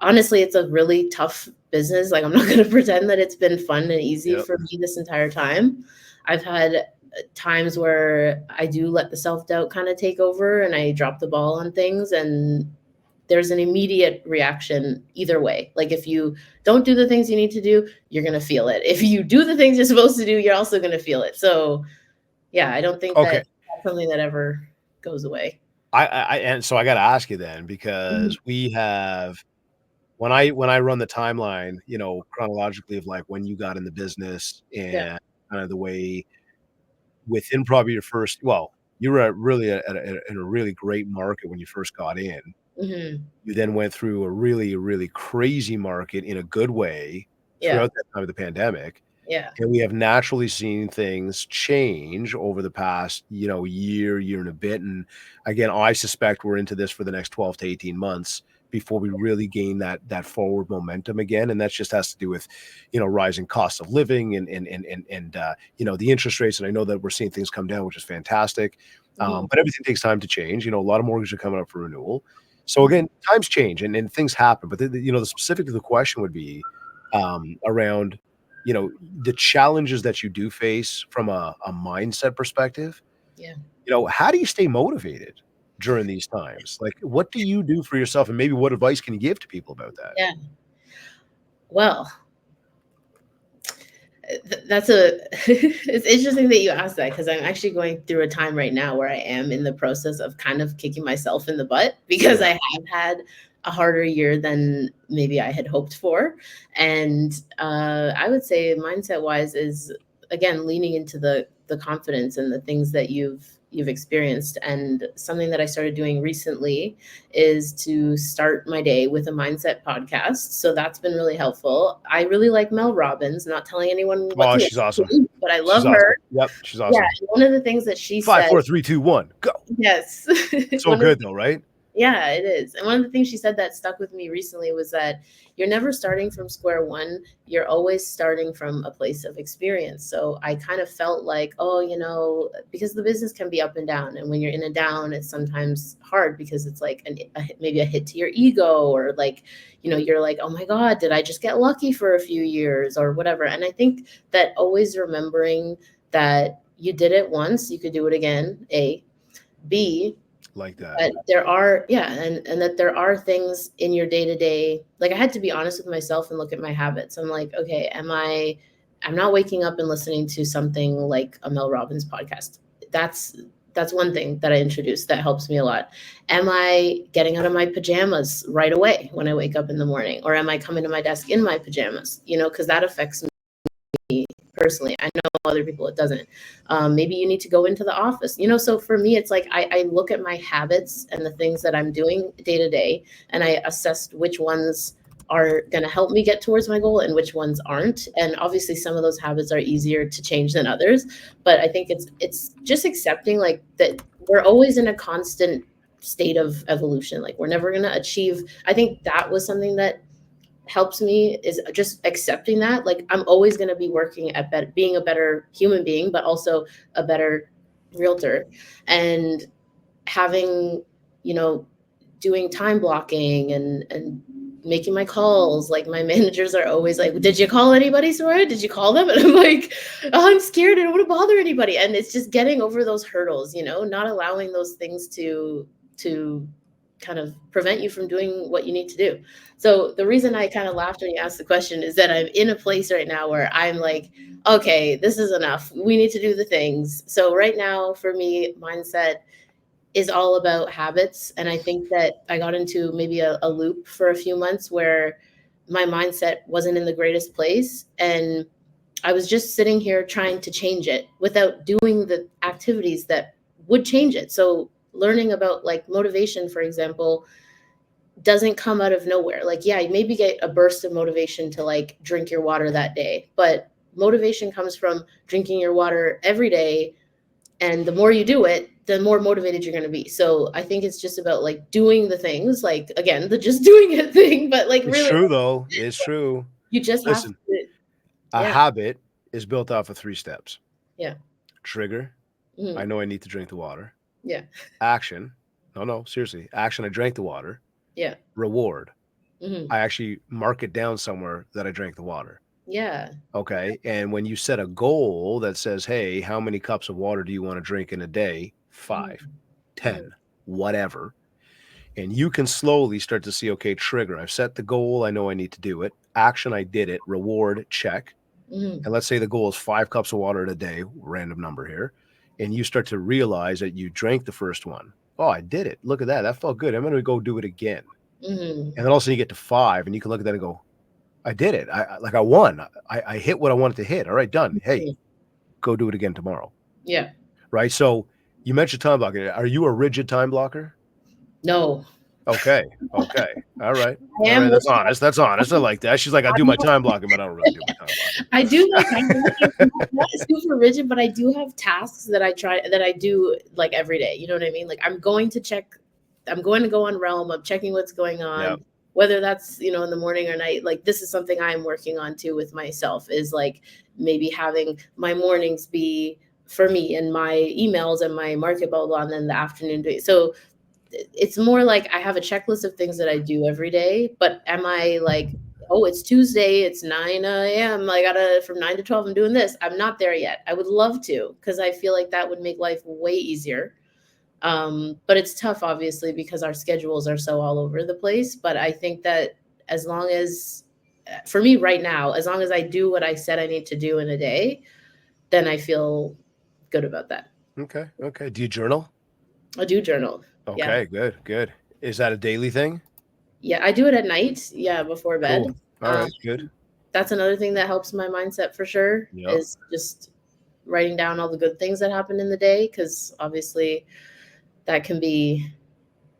honestly, it's a really tough business. Like, I'm not going to pretend that it's been fun and easy Yep. for me this entire time. I've had times where I do let the self-doubt kind of take over and I drop the ball on things, and there's an immediate reaction either way. Like, if you don't do the things you need to do, you're going to feel it. If you do the things you're supposed to do, you're also going to feel it. So yeah, I don't think Okay. that that's something that ever goes away. And so I got to ask you then, because Mhm. we have, when I run the timeline, chronologically of like when you got in the business Yeah. and kind of the way within probably your first, well, you were in a really great market when you first got in. Hmm. You then went through a really, really crazy market in a good way Yeah. throughout that time of the pandemic. Yeah. And we have naturally seen things change over the past, year and a bit. And again, I suspect we're into this for the next 12 to 18 months before we really gain that forward momentum again. And that just has to do with, rising costs of living and the interest rates. And I know that we're seeing things come down, which is fantastic. Hmm. But everything takes time to change. A lot of mortgages are coming up for renewal. So again, times change and things happen. But the specific of the question would be around the challenges that you do face from a mindset perspective. Yeah. How do you stay motivated during these times? Like, what do you do for yourself? And maybe what advice can you give to people about that? Yeah. Well, that's a it's interesting that you asked that, because I'm actually going through a time right now where I am in the process of kind of kicking myself in the butt, because Yeah. I have had a harder year than maybe I had hoped for. And I would say mindset wise is, again, leaning into the confidence and the things that you've experienced. And something that I started doing recently is to start my day with a mindset podcast. So that's been really helpful. I really like Mel Robbins, not telling anyone what Oh, to she's listen awesome. to, but I She's love her. awesome. Yep, she's Yeah. awesome. And one of the things that she Five, said, four, three, two, one, go. yes, So one of good though, right? yeah, it is. And one of the things she said that stuck with me recently was that you're never starting from square one. You're always starting from a place of experience. So I kind of felt like, oh, because the business can be up and down. And when you're in a down, it's sometimes hard because it's like maybe a hit to your ego, or like, you're like, oh my God, did I just get lucky for a few years or whatever? And I think that always remembering that you did it once, you could do it again, A. B, Like that. but there are, yeah, and that there are things in your day to day. Like, I had to be honest with myself and look at my habits. I'm like, okay, am I I'm not waking up and listening to something like a Mel Robbins podcast. That's one thing that I introduced that helps me a lot. Am I getting out of my pajamas right away when I wake up in the morning, or am I coming to my desk in my pajamas? Because that affects me personally. I know other people it doesn't. Maybe you need to go into the office. So for me, it's like I look at my habits and the things that I'm doing day to day, and I assess which ones are going to help me get towards my goal and which ones aren't. And obviously some of those habits are easier to change than others, but I think it's just accepting like that we're always in a constant state of evolution. Like we're never going to achieve. I think that was something that helps me, is just accepting that like I'm always going to be working at being a better human being, but also a better realtor, and having, doing time blocking and making my calls. Like my managers are always like, did you call anybody, Soraya? Did you call them? And I'm like, oh, I'm scared. I don't want to bother anybody. And it's just getting over those hurdles, not allowing those things to kind of prevent you from doing what you need to do. So the reason I kind of laughed when you asked the question is that I'm in a place right now where I'm like, okay, this is enough. We need to do the things. So right now for me, mindset is all about habits. And I think that I got into maybe a loop for a few months where my mindset wasn't in the greatest place. And I was just sitting here trying to change it without doing the activities that would change it. So learning about like motivation, for example, doesn't come out of nowhere. Like, yeah, you maybe get a burst of motivation to like drink your water that day, but motivation comes from drinking your water every day. And the more you do it, the more motivated you're going to be. So I think it's just about like doing the things, like again, the just doing it thing, but like It's really, true, though. It's true. you just have Listen, to. a Yeah. habit is built off of 3 steps. Yeah. Trigger. Mhm. I know I need to drink the water. Yeah. Action. No, seriously. Action, I drank the water. Yeah. Reward. Hmm. I actually mark it down somewhere that I drank the water. Yeah. Okay. And when you set a goal that says, hey, how many cups of water do you want to drink in a day? 5, 10, whatever. And you can slowly start to see, okay, trigger. I've set the goal. I know I need to do it. Action, I did it. Reward, check. Hmm. And let's say the goal is 5 cups of water in a day, random number here. And you start to realize that you drank the first one. Oh, I did it. Look at that. That felt good. I'm going to go do it again. Hmm. And then all of a sudden you get to 5 and you can look at that and go, I did it. I won. I hit what I wanted to hit. All right, done. Hey, go do it again tomorrow. Yeah. Right. So you mentioned time blocking. Are you a rigid time blocker? No. Okay. Okay. All right. I All am right. That's honest. That's honest. I like that. She's like, I do my time blocking, but I don't really do my time blocking. I do my time blocking. I'm not super rigid, but I do have tasks that I do like every day. You know what I mean? Like I'm going to go on Realm. I'm checking what's going on, Yep. whether that's, in the morning or night. Like this is something I'm working on too with myself, is like maybe having my mornings be for me and my emails and my market blah, blah, blah, and then the afternoon. So it's more like I have a checklist of things that I do every day, but am I like, oh, it's Tuesday, it's 9 a.m. I gotta, from 9 to 12, I'm doing this. I'm not there yet. I would love to, because I feel like that would make life way easier. But it's tough, obviously, because our schedules are so all over the place. But I think that as long as, for me right now, as long as I do what I said I need to do in a day, then I feel good about that. Okay. Okay. Do you journal? I do journal. Yeah. Okay. Good. Good. Is that a daily thing? Yeah, I do it at night. Yeah, before bed. Cool. All right. Good. That's another thing that helps my mindset for sure, Yeah. is just writing down all the good things that happened in the day, because obviously that can be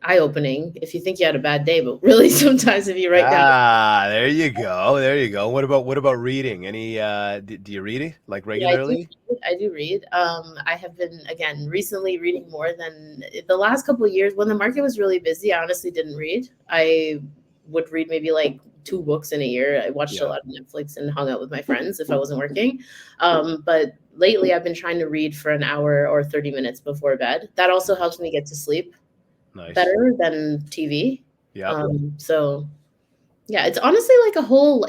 eye-opening if you think you had a bad day, but really sometimes if you write down. There you go. There you go. What about reading? Any do you read it like Yeah, regularly? I do read. I have been, again, recently reading more than the last couple of years. When the market was really busy, I honestly didn't read. I would read maybe like 2 books in a year. I watched a lot of Netflix and hung out with my friends if I wasn't working. But lately I've been trying to read for an hour or 30 minutes before bed. That also helps me get to sleep better than TV. Yeah. So yeah, it's honestly like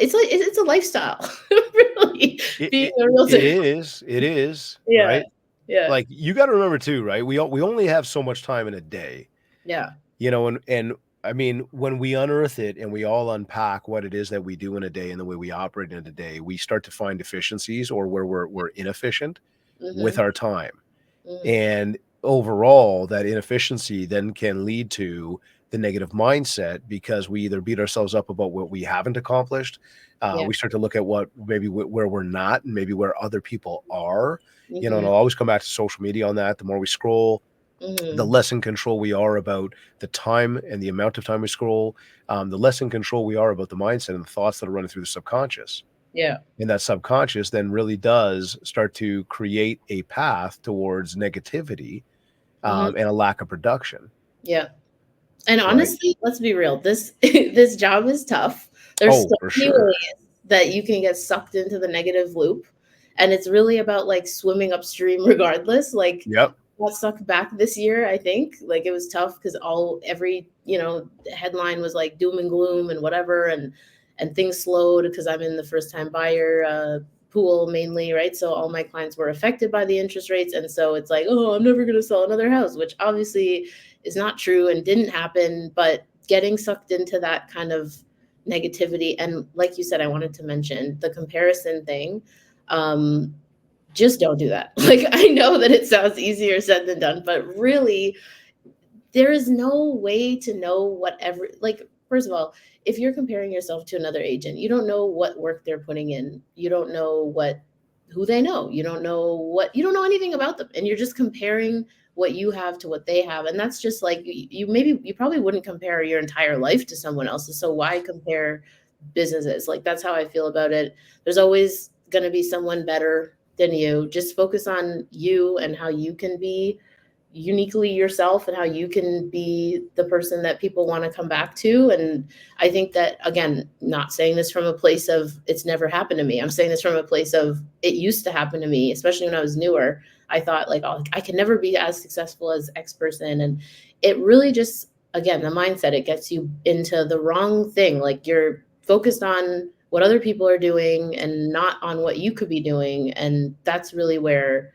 it's a lifestyle. Really, being a realtor. It is. Yeah. Right. Yeah. Like you got to remember too, right? We only have so much time in a day. Yeah. And I mean, when we unearth it and we all unpack what it is that we do in a day and the way we operate in a day, we start to find deficiencies or where we're inefficient with Mhm, our time. mhm. And overall, that inefficiency then can lead to the negative mindset because we either beat ourselves up about what we haven't accomplished. Yeah. We start to look at what maybe where we're not and maybe where other people are. And Mhm, I'll always come back to social media on that. The more we scroll, the mhm. less in control we are about the time and the amount of time we scroll, the less in control we are about the mindset and the thoughts that are running through the subconscious. Yeah. And that subconscious then really does start to create a path towards negativity Mhm. and a lack of production, Yeah. And right? honestly, let's be real, this this job is tough. There's Oh, so for many sure. ways that you can get sucked into the negative loop, and it's really about, like, swimming upstream regardless, like, Yep. got sucked back this year, I think, like, it was tough because every, headline was, like, doom and gloom and whatever, and things slowed because 'cause I'm in the first-time buyer, pool mainly, right? So all my clients were affected by the interest rates, and so it's like, "Oh, I'm never gonna sell another house," which obviously is not true and didn't happen, but getting sucked into that kind of negativity, and like you said, I wanted to mention the comparison thing. um just don't do that. Like, I know that it sounds easier said than done, but really there is no way to know whatever, like, first of all, if you're comparing yourself to another agent, you don't know what work they're putting in. You don't know who they know. You don't know anything about them. And you're just comparing what you have to what they have. And that's just like you probably wouldn't compare your entire life to someone else's. So why compare businesses? Like, that's how I feel about it. There's always gonna be someone better than you. Just focus on you and how you can be uniquely yourself and how you can be the person that people want to come back to. And I think that, again, not saying this from a place of it's never happened to me. I'm saying this from a place of it used to happen to me, especially when I was newer. I thought, like, oh, I can never be as successful as X person. And it really just, again, the mindset, it gets you into the wrong thing. Like, you're focused on what other people are doing and not on what you could be doing. And that's really where,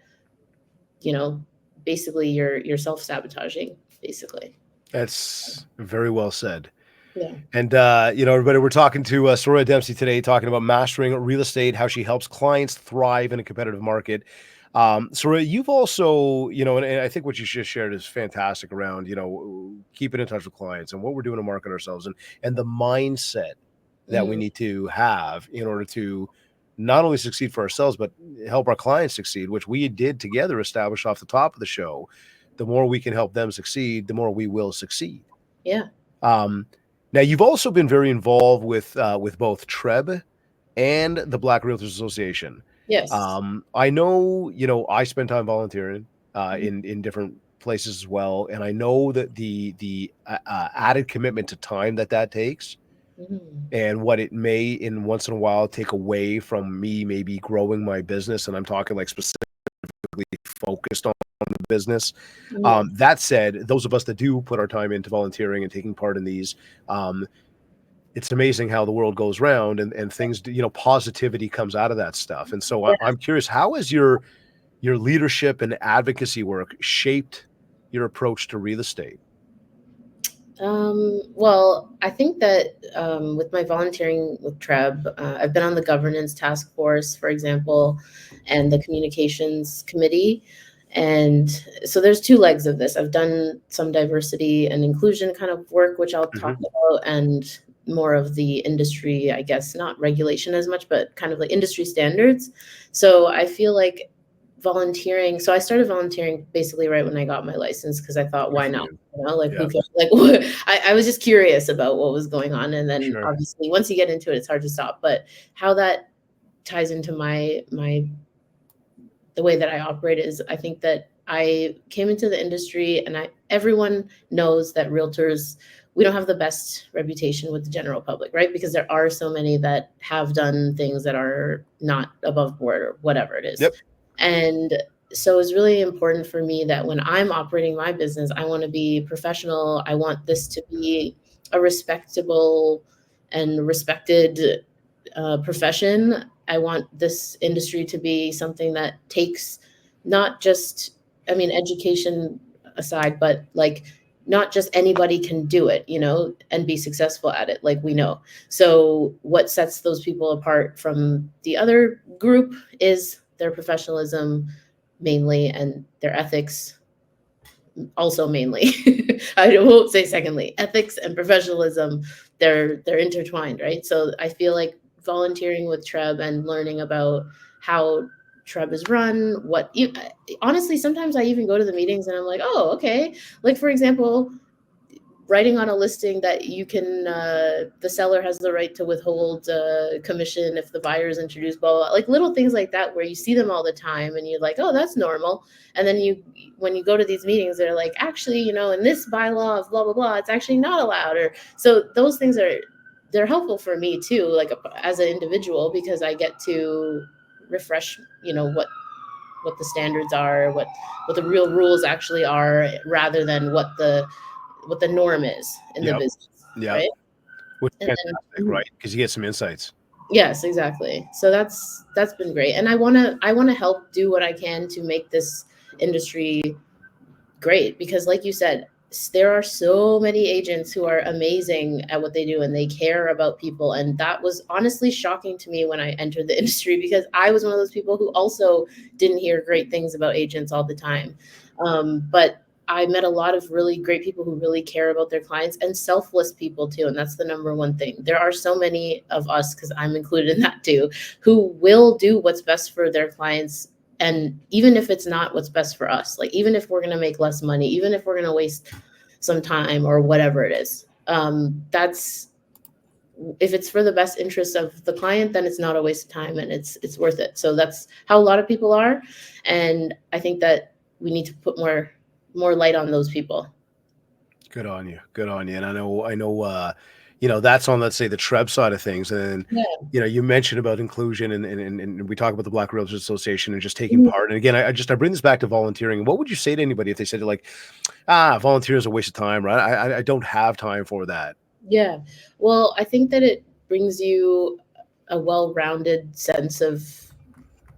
you know, basically you're self-sabotaging, basically. That's very well said. Yeah. And, everybody, we're talking to Soraya Dempsey today, talking about mastering real estate, how she helps clients thrive in a competitive market. Soraya, you've also, and I think what you just shared is fantastic around, keeping in touch with clients and what we're doing to market ourselves and the mindset that we Mhm. need to have in order to not only succeed for ourselves, but help our clients succeed, which we did together establish off the top of the show. The more we can help them succeed, the more we will succeed. Yeah. Um, Now you've also been very involved with both TRREB and the Black Realtors Association. Yes. I know, I spend time volunteering Mhm. in different places as well, and I know that the added commitment to time that takes, Mhm. and what it may in once in a while take away from me maybe growing my business, and I'm talking like specifically focused on the business. Yes. That said, those of us that do put our time into volunteering and taking part in these, um, it's amazing how the world goes round and things, positivity comes out of that stuff. And so Yeah. I'm curious, how has your leadership and advocacy work shaped your approach to real estate? Well, I think that with my volunteering with TREB, I've been on the governance task force, for example, and the communications committee. And so there's two legs of this. I've done some diversity and inclusion kind of work, which I'll talk Mhm. about, and more of the industry, I guess, not regulation as much, but kind of like industry standards. So I feel like volunteering. So I started volunteering basically right when I got my license because I thought, Good why for not? you. Like, Yeah, who cares? Like, what? I was just curious about what was going on, and then sure. obviously once you get into it, it's hard to stop. But how that ties into my the way that I operate is, I think that I came into the industry, and everyone knows that realtors, we don't have the best reputation with the general public, right? Because there are so many that have done things that are not above board or whatever it is. Yep. And so it's really important for me that when I'm operating my business, I want to be professional. I want this to be a respectable and respected profession. I want this industry to be something that takes not just, I mean, education aside, but like not just anybody can do it, and be successful at it, like we know. So what sets those people apart from the other group is their professionalism mainly, and their ethics also mainly. I won't say secondly. Ethics and professionalism, they're intertwined, right? So I feel like volunteering with TRREB and learning about how TRREB is run, honestly, sometimes I even go to the meetings and I'm like, oh, okay. Like, for example, writing on a listing that you can, the seller has the right to withhold commission if the buyer is introduced, blah, blah, blah, like little things like that where you see them all the time and you're like, oh, that's normal. And then when you go to these meetings, they're like, actually, in this bylaw of blah, blah, blah, it's actually not allowed. Or so those things they're helpful for me too, like as an individual, because I get to refresh, what the standards are, what the real rules actually are, rather than what the norm is in the Yep. business, Yep. right? Which is And fantastic, right? Because you get some insights. yes, exactly. So that's been great, and I want to help do what I can to make this industry great, because like you said, there are so many agents who are amazing at what they do and they care about people, and that was honestly shocking to me when I entered the industry, because I was one of those people who also didn't hear great things about agents all the time. But I met a lot of really great people who really care about their clients, and selfless people too, and that's the number one thing. There are so many of us, because I'm included in that too, who will do what's best for their clients, and even if it's not what's best for us, like even if we're going to make less money, even if we're going to waste some time or whatever it is, that's, if it's for the best interest of the client, then it's not a waste of time and it's worth it. So that's how a lot of people are, and I think that we need to put more light on those people. Good on you. Good on you. And that's on, let's say, the TREB side of things. And, Yeah. you mentioned about inclusion, and we talk about the Black Realtors Association and just taking Mhm. part. And again, I bring this back to volunteering. What would you say to anybody if they said, like, volunteer is a waste of time, right? I don't have time for that. Yeah. Well, I think that it brings you a well-rounded sense of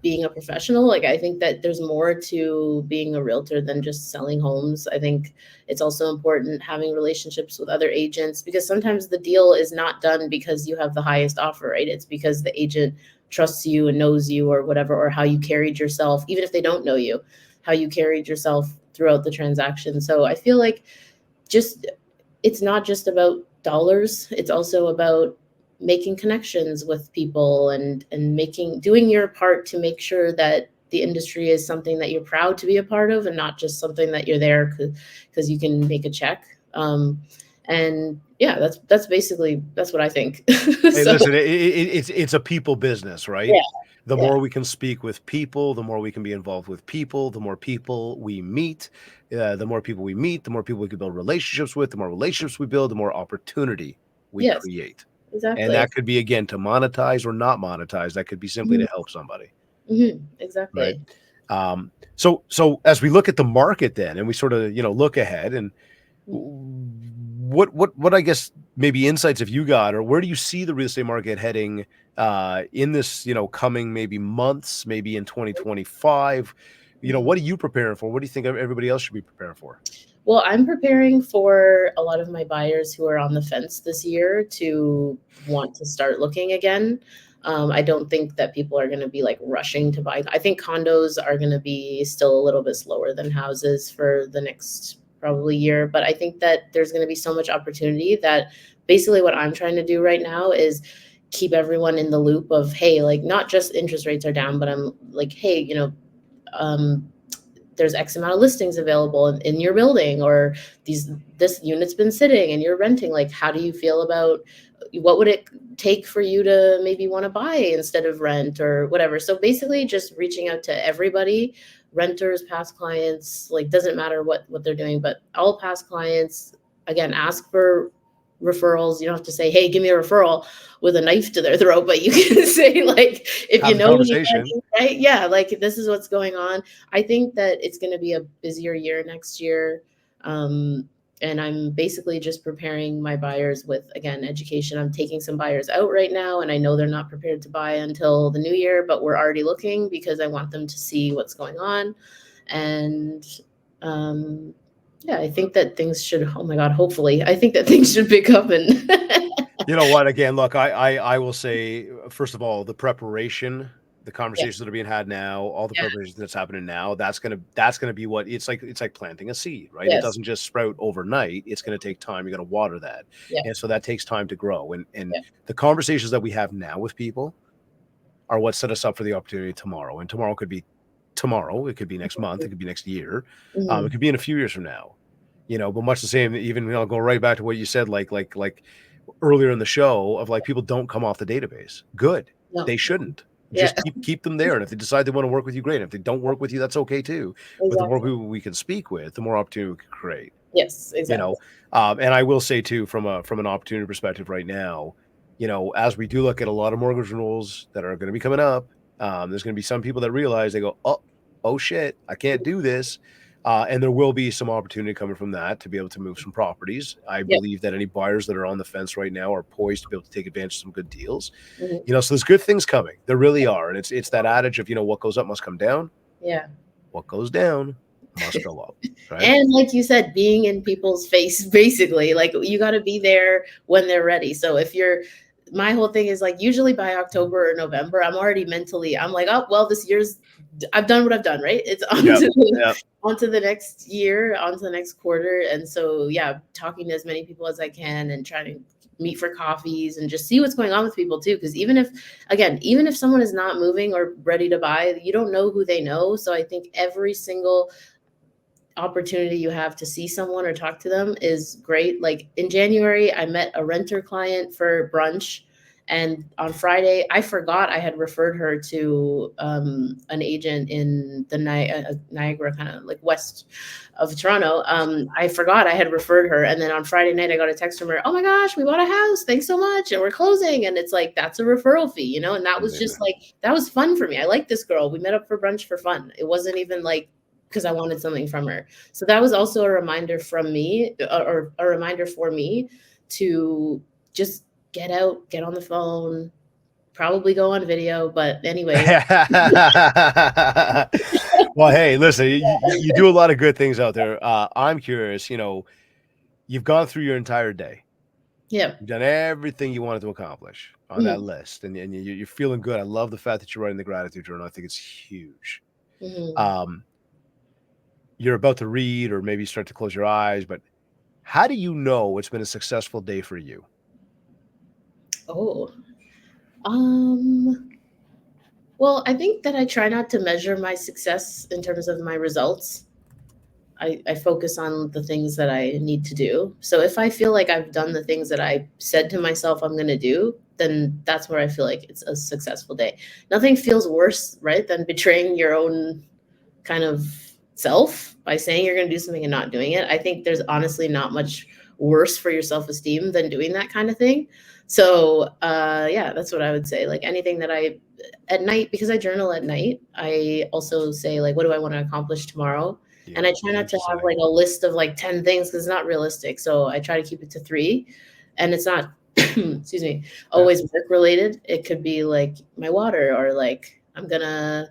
being a professional. Like, I think that there's more to being a realtor than just selling homes. I think it's also important having relationships with other agents, because sometimes the deal is not done because you have the highest offer, right? It's because the agent trusts you and knows you or whatever, or how you carried yourself, even if they don't know you, how you carried yourself throughout the transaction. So I feel like, just, it's not just about dollars, it's also about making connections with people, and doing your part to make sure that the industry is something that you're proud to be a part of, and not just something that you're there because you can make a check. And yeah, that's basically, that's what I think. Hey, So listen, it's a people business, right? yeah, The yeah, more we can speak with people, the more we can be involved with people, the more people we meet, the more people we meet, the more people we can build relationships with, the more relationships we build, the more opportunity we yes, create. And exactly. that could be, again, to monetize or not monetize. That could be simply to Mhm, help somebody, right? exactly. So as we look at the market then, and we sort of, look ahead, and what I guess maybe insights have you got, or where do you see the real estate market heading in this, coming maybe months, maybe in 2025? What are you preparing for? What do you think everybody else should be preparing for? Well, I'm preparing for a lot of my buyers who are on the fence this year to want to start looking again. I don't think that people are going to be like rushing to buy. I think condos are going to be still a little bit slower than houses for the next probably year. But I think that there's going to be so much opportunity that basically what I'm trying to do right now is keep everyone in the loop of, hey, like not just interest rates are down, but I'm like, hey, um, there's X amount of listings available in your building, or this unit's been sitting and you're renting. Like, how do you feel about, what would it take for you to maybe want to buy instead of rent or whatever? So basically just reaching out to everybody, renters, past clients, like doesn't matter what they're doing, but all past clients, again, ask for referrals. You don't have to say, hey, give me a referral with a knife to their throat, but you can say, like, if you Have a know anybody, conversation. right? Yeah, like this is what's going on. I think that it's going to be a busier year next year. And I'm basically just preparing my buyers with, again, education. I'm taking some buyers out right now, and I know they're not prepared to buy until the new year, but we're already looking because I want them to see what's going on. And um, Yeah, I think that things should, oh my God, hopefully, I think that things should pick up and You know what? Again, look, I will say, first of all, the preparation, the yeah, conversations that are being had now, all the yeah, preparation that's happening now, that's gonna be what it's like planting a seed, right? It yes, doesn't just sprout overnight. It's gonna take time. You got to water that, yeah, and so that takes time to grow. And yeah, the conversations that we have now with people are what set us up for the opportunity tomorrow. And tomorrow could be tomorrow. It could be next month. It could be next year. It mhm, could be in a few years from now. But much the same. Even go right back to what you said, like earlier in the show of like people don't come off the database. Good. no, They shouldn't. yeah, Just keep them there. And if they decide they want to work with you, great. If they don't work with you, that's okay too. But the more exactly, people we can speak with, the more opportunity we can create. yes, You exactly, know, and I will say too, from an opportunity perspective right now, as we do look at a lot of mortgage renewals that are going to be coming up, there's going to be some people that realize they go, oh shit, I can't do this. And there will be some opportunity coming from that to be able to move some properties. I yeah, believe that any buyers that are on the fence right now are poised to be able to take advantage of some good deals. mhm, So there's good things coming. There really are. And it's that adage of, what goes up must come down. yeah. What goes down must go up. Right. And like you said, being in people's face, basically, like you got to be there when they're ready. So if you're, my whole thing is like usually by October or November, I'm already mentally, I'm like, oh well, this year's, I've done what I've done, right? It's Yep. Yep. on to the next year, on to the next quarter. And so yeah, talking to as many people as I can and trying to meet for coffees and just see what's going on with people too. Because even if someone is not moving or ready to buy, you don't know who they know. So I think every single opportunity you have to see someone or talk to them is great. Like in January, I met a renter client for brunch. And on Friday, I forgot I had referred her to an agent in the Niagara, kind of like west of Toronto. I forgot I had referred her. And then on Friday night, I got a text from her, oh my gosh, we bought a house. Thanks so much. And we're closing. And it's like, that's a referral fee, And that was just Amazing. like, that was fun for me. I like this girl. We met up for brunch for fun. It wasn't even like, because I wanted something from her. So that was also a reminder from me, or a reminder for me to just get out, get on the phone, probably go on video. But anyways, Well, hey, listen, you do a lot of good things out there. I'm curious, you've gone through your entire day. yeah. You've done everything you wanted to accomplish on that Mhm, list, and you're feeling good. I love the fact that you're writing the gratitude journal. I think it's huge. mhm. Um, you're about to read or maybe start to close your eyes, but how do you know it's been a successful day for you? Oh, um, well, I think that I try not to measure my success in terms of my results. I focus on the things that I need to do. So if I feel like I've done the things that I said to myself I'm going to do, then that's where I feel like it's a successful day. Nothing feels worse, right, than betraying your own kind of self by saying you're going to do something and not doing it. I think there's honestly not much worse for your self-esteem than doing that kind of thing. So, yeah, that's what I would say. Like anything that I at night, because I journal at night, I also say like, what do I want to accomplish tomorrow? And I Yeah, try not to have interesting. like a list of like 10 things because it's not realistic. So I try to keep it to three. And it's not, excuse me, Yeah. always work related. It could be like my water or like I'm gonna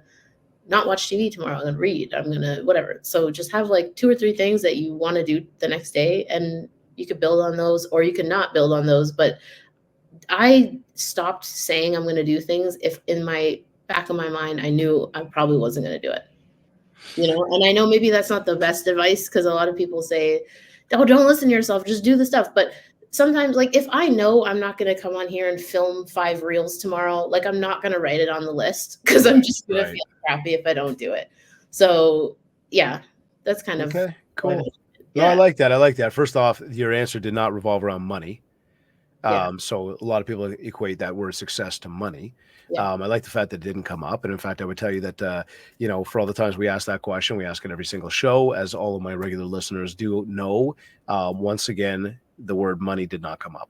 not watch TV tomorrow. I'm gonna read. I'm gonna whatever. So just have like two or three things that you want to do the next day, and you could build on those, or you could not build on those. But I stopped saying I'm gonna do things if in my back of my mind I knew I probably wasn't gonna do it. And I know maybe that's not the best advice because a lot of people say, "Oh, don't listen to yourself, just do the stuff." But sometimes, like, if I know I'm not gonna come on here and film 5 reels tomorrow, like, I'm not gonna write it on the list because I'm Right, just gonna right. feel crappy if I don't do it. So, yeah, that's kind of Okay, how I cool. manage it. No, I Yeah, like that. I like that. First off, your answer did not revolve around money. yeah, So a lot of people equate that word success to money. yeah, I like the fact that it didn't come up. And in fact, I would tell you that, for all the times we ask that question, we ask it every single show, as all of my regular listeners do know. Once again, the word money did not come up.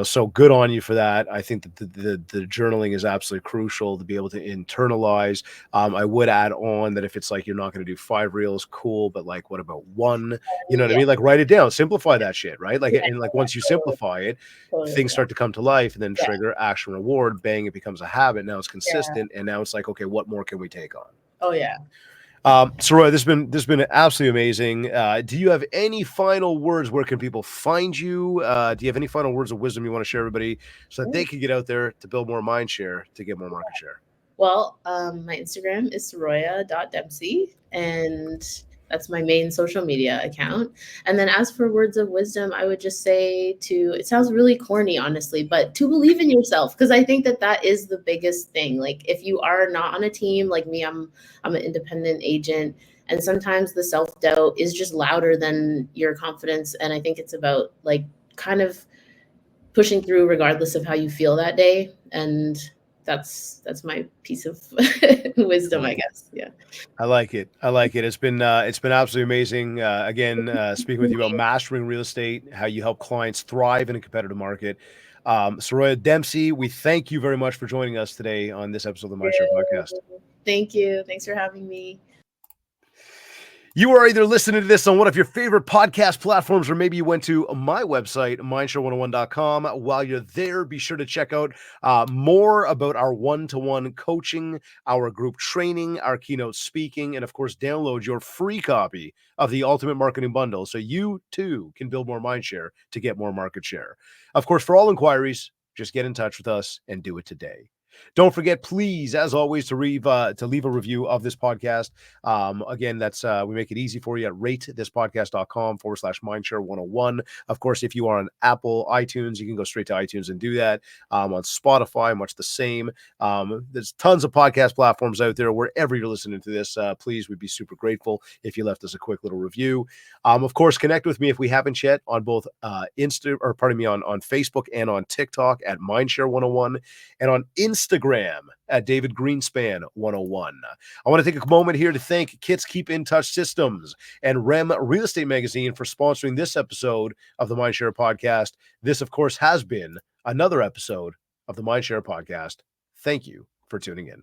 So good on you for that. I think that the journaling is absolutely crucial to be able to internalize. I would add on that if it's like you're not going to do 5 reels, cool, but like what about one? You know what I yeah, mean? Like write it down, simplify that shit, right? Like, yeah, and like once you totally, simplify it, totally, things yeah, start to come to life and then yeah, trigger action reward, bang, it becomes a habit. Now it's yeah. consistent. And now it's like, okay, what more can we take on? Oh, yeah. Roy, this has been absolutely amazing. Do you have any final words? Where can people find you? Do you have any final words of wisdom you want to share everybody so that they can get out there to build more mind share to get more market share? Well, my Instagram is soroya.dempsey, and that's my main social media account. And then as for words of wisdom, I would just say it sounds really corny, honestly, but to believe in yourself, because I think that is the biggest thing. Like if you are not on a team like me, I'm an independent agent, and sometimes the self-doubt is just louder than your confidence. And I think it's about like kind of pushing through regardless of how you feel that day. And that's my piece of wisdom, I guess. Yeah. I like it. I like it. It's been absolutely amazing. Again, speaking with you about mastering real estate, how you help clients thrive in a competitive market. Soroya Dempsey, we thank you very much for joining us today on this episode of the MindShare podcast. Thank you. Thanks for having me. You are either listening to this on one of your favorite podcast platforms, or maybe you went to my website, mindshare101.com. While you're there, be sure to check out more about our one-to-one coaching, our group training, our keynote speaking, and of course, download your free copy of the Ultimate Marketing Bundle so you too can build more mindshare to get more market share. Of course, for all inquiries, just get in touch with us and do it today. Don't forget, please, as always, to leave a review of this podcast. Again, that's we make it easy for you at ratethispodcast.com/mindshare101. Of course, if you are on Apple iTunes, you can go straight to iTunes and do that. On Spotify, much the same. There's tons of podcast platforms out there. Wherever you're listening to this, please, we'd be super grateful if you left us a quick little review. Of course, connect with me if we haven't yet on both on Facebook and on TikTok at MindShare101 and on Instagram at David Greenspan 101. I want to take a moment here to thank Kits Keep in Touch Systems and REM Real Estate Magazine for sponsoring this episode of the MindShare podcast. This, of course, has been another episode of the MindShare podcast. Thank you for tuning in.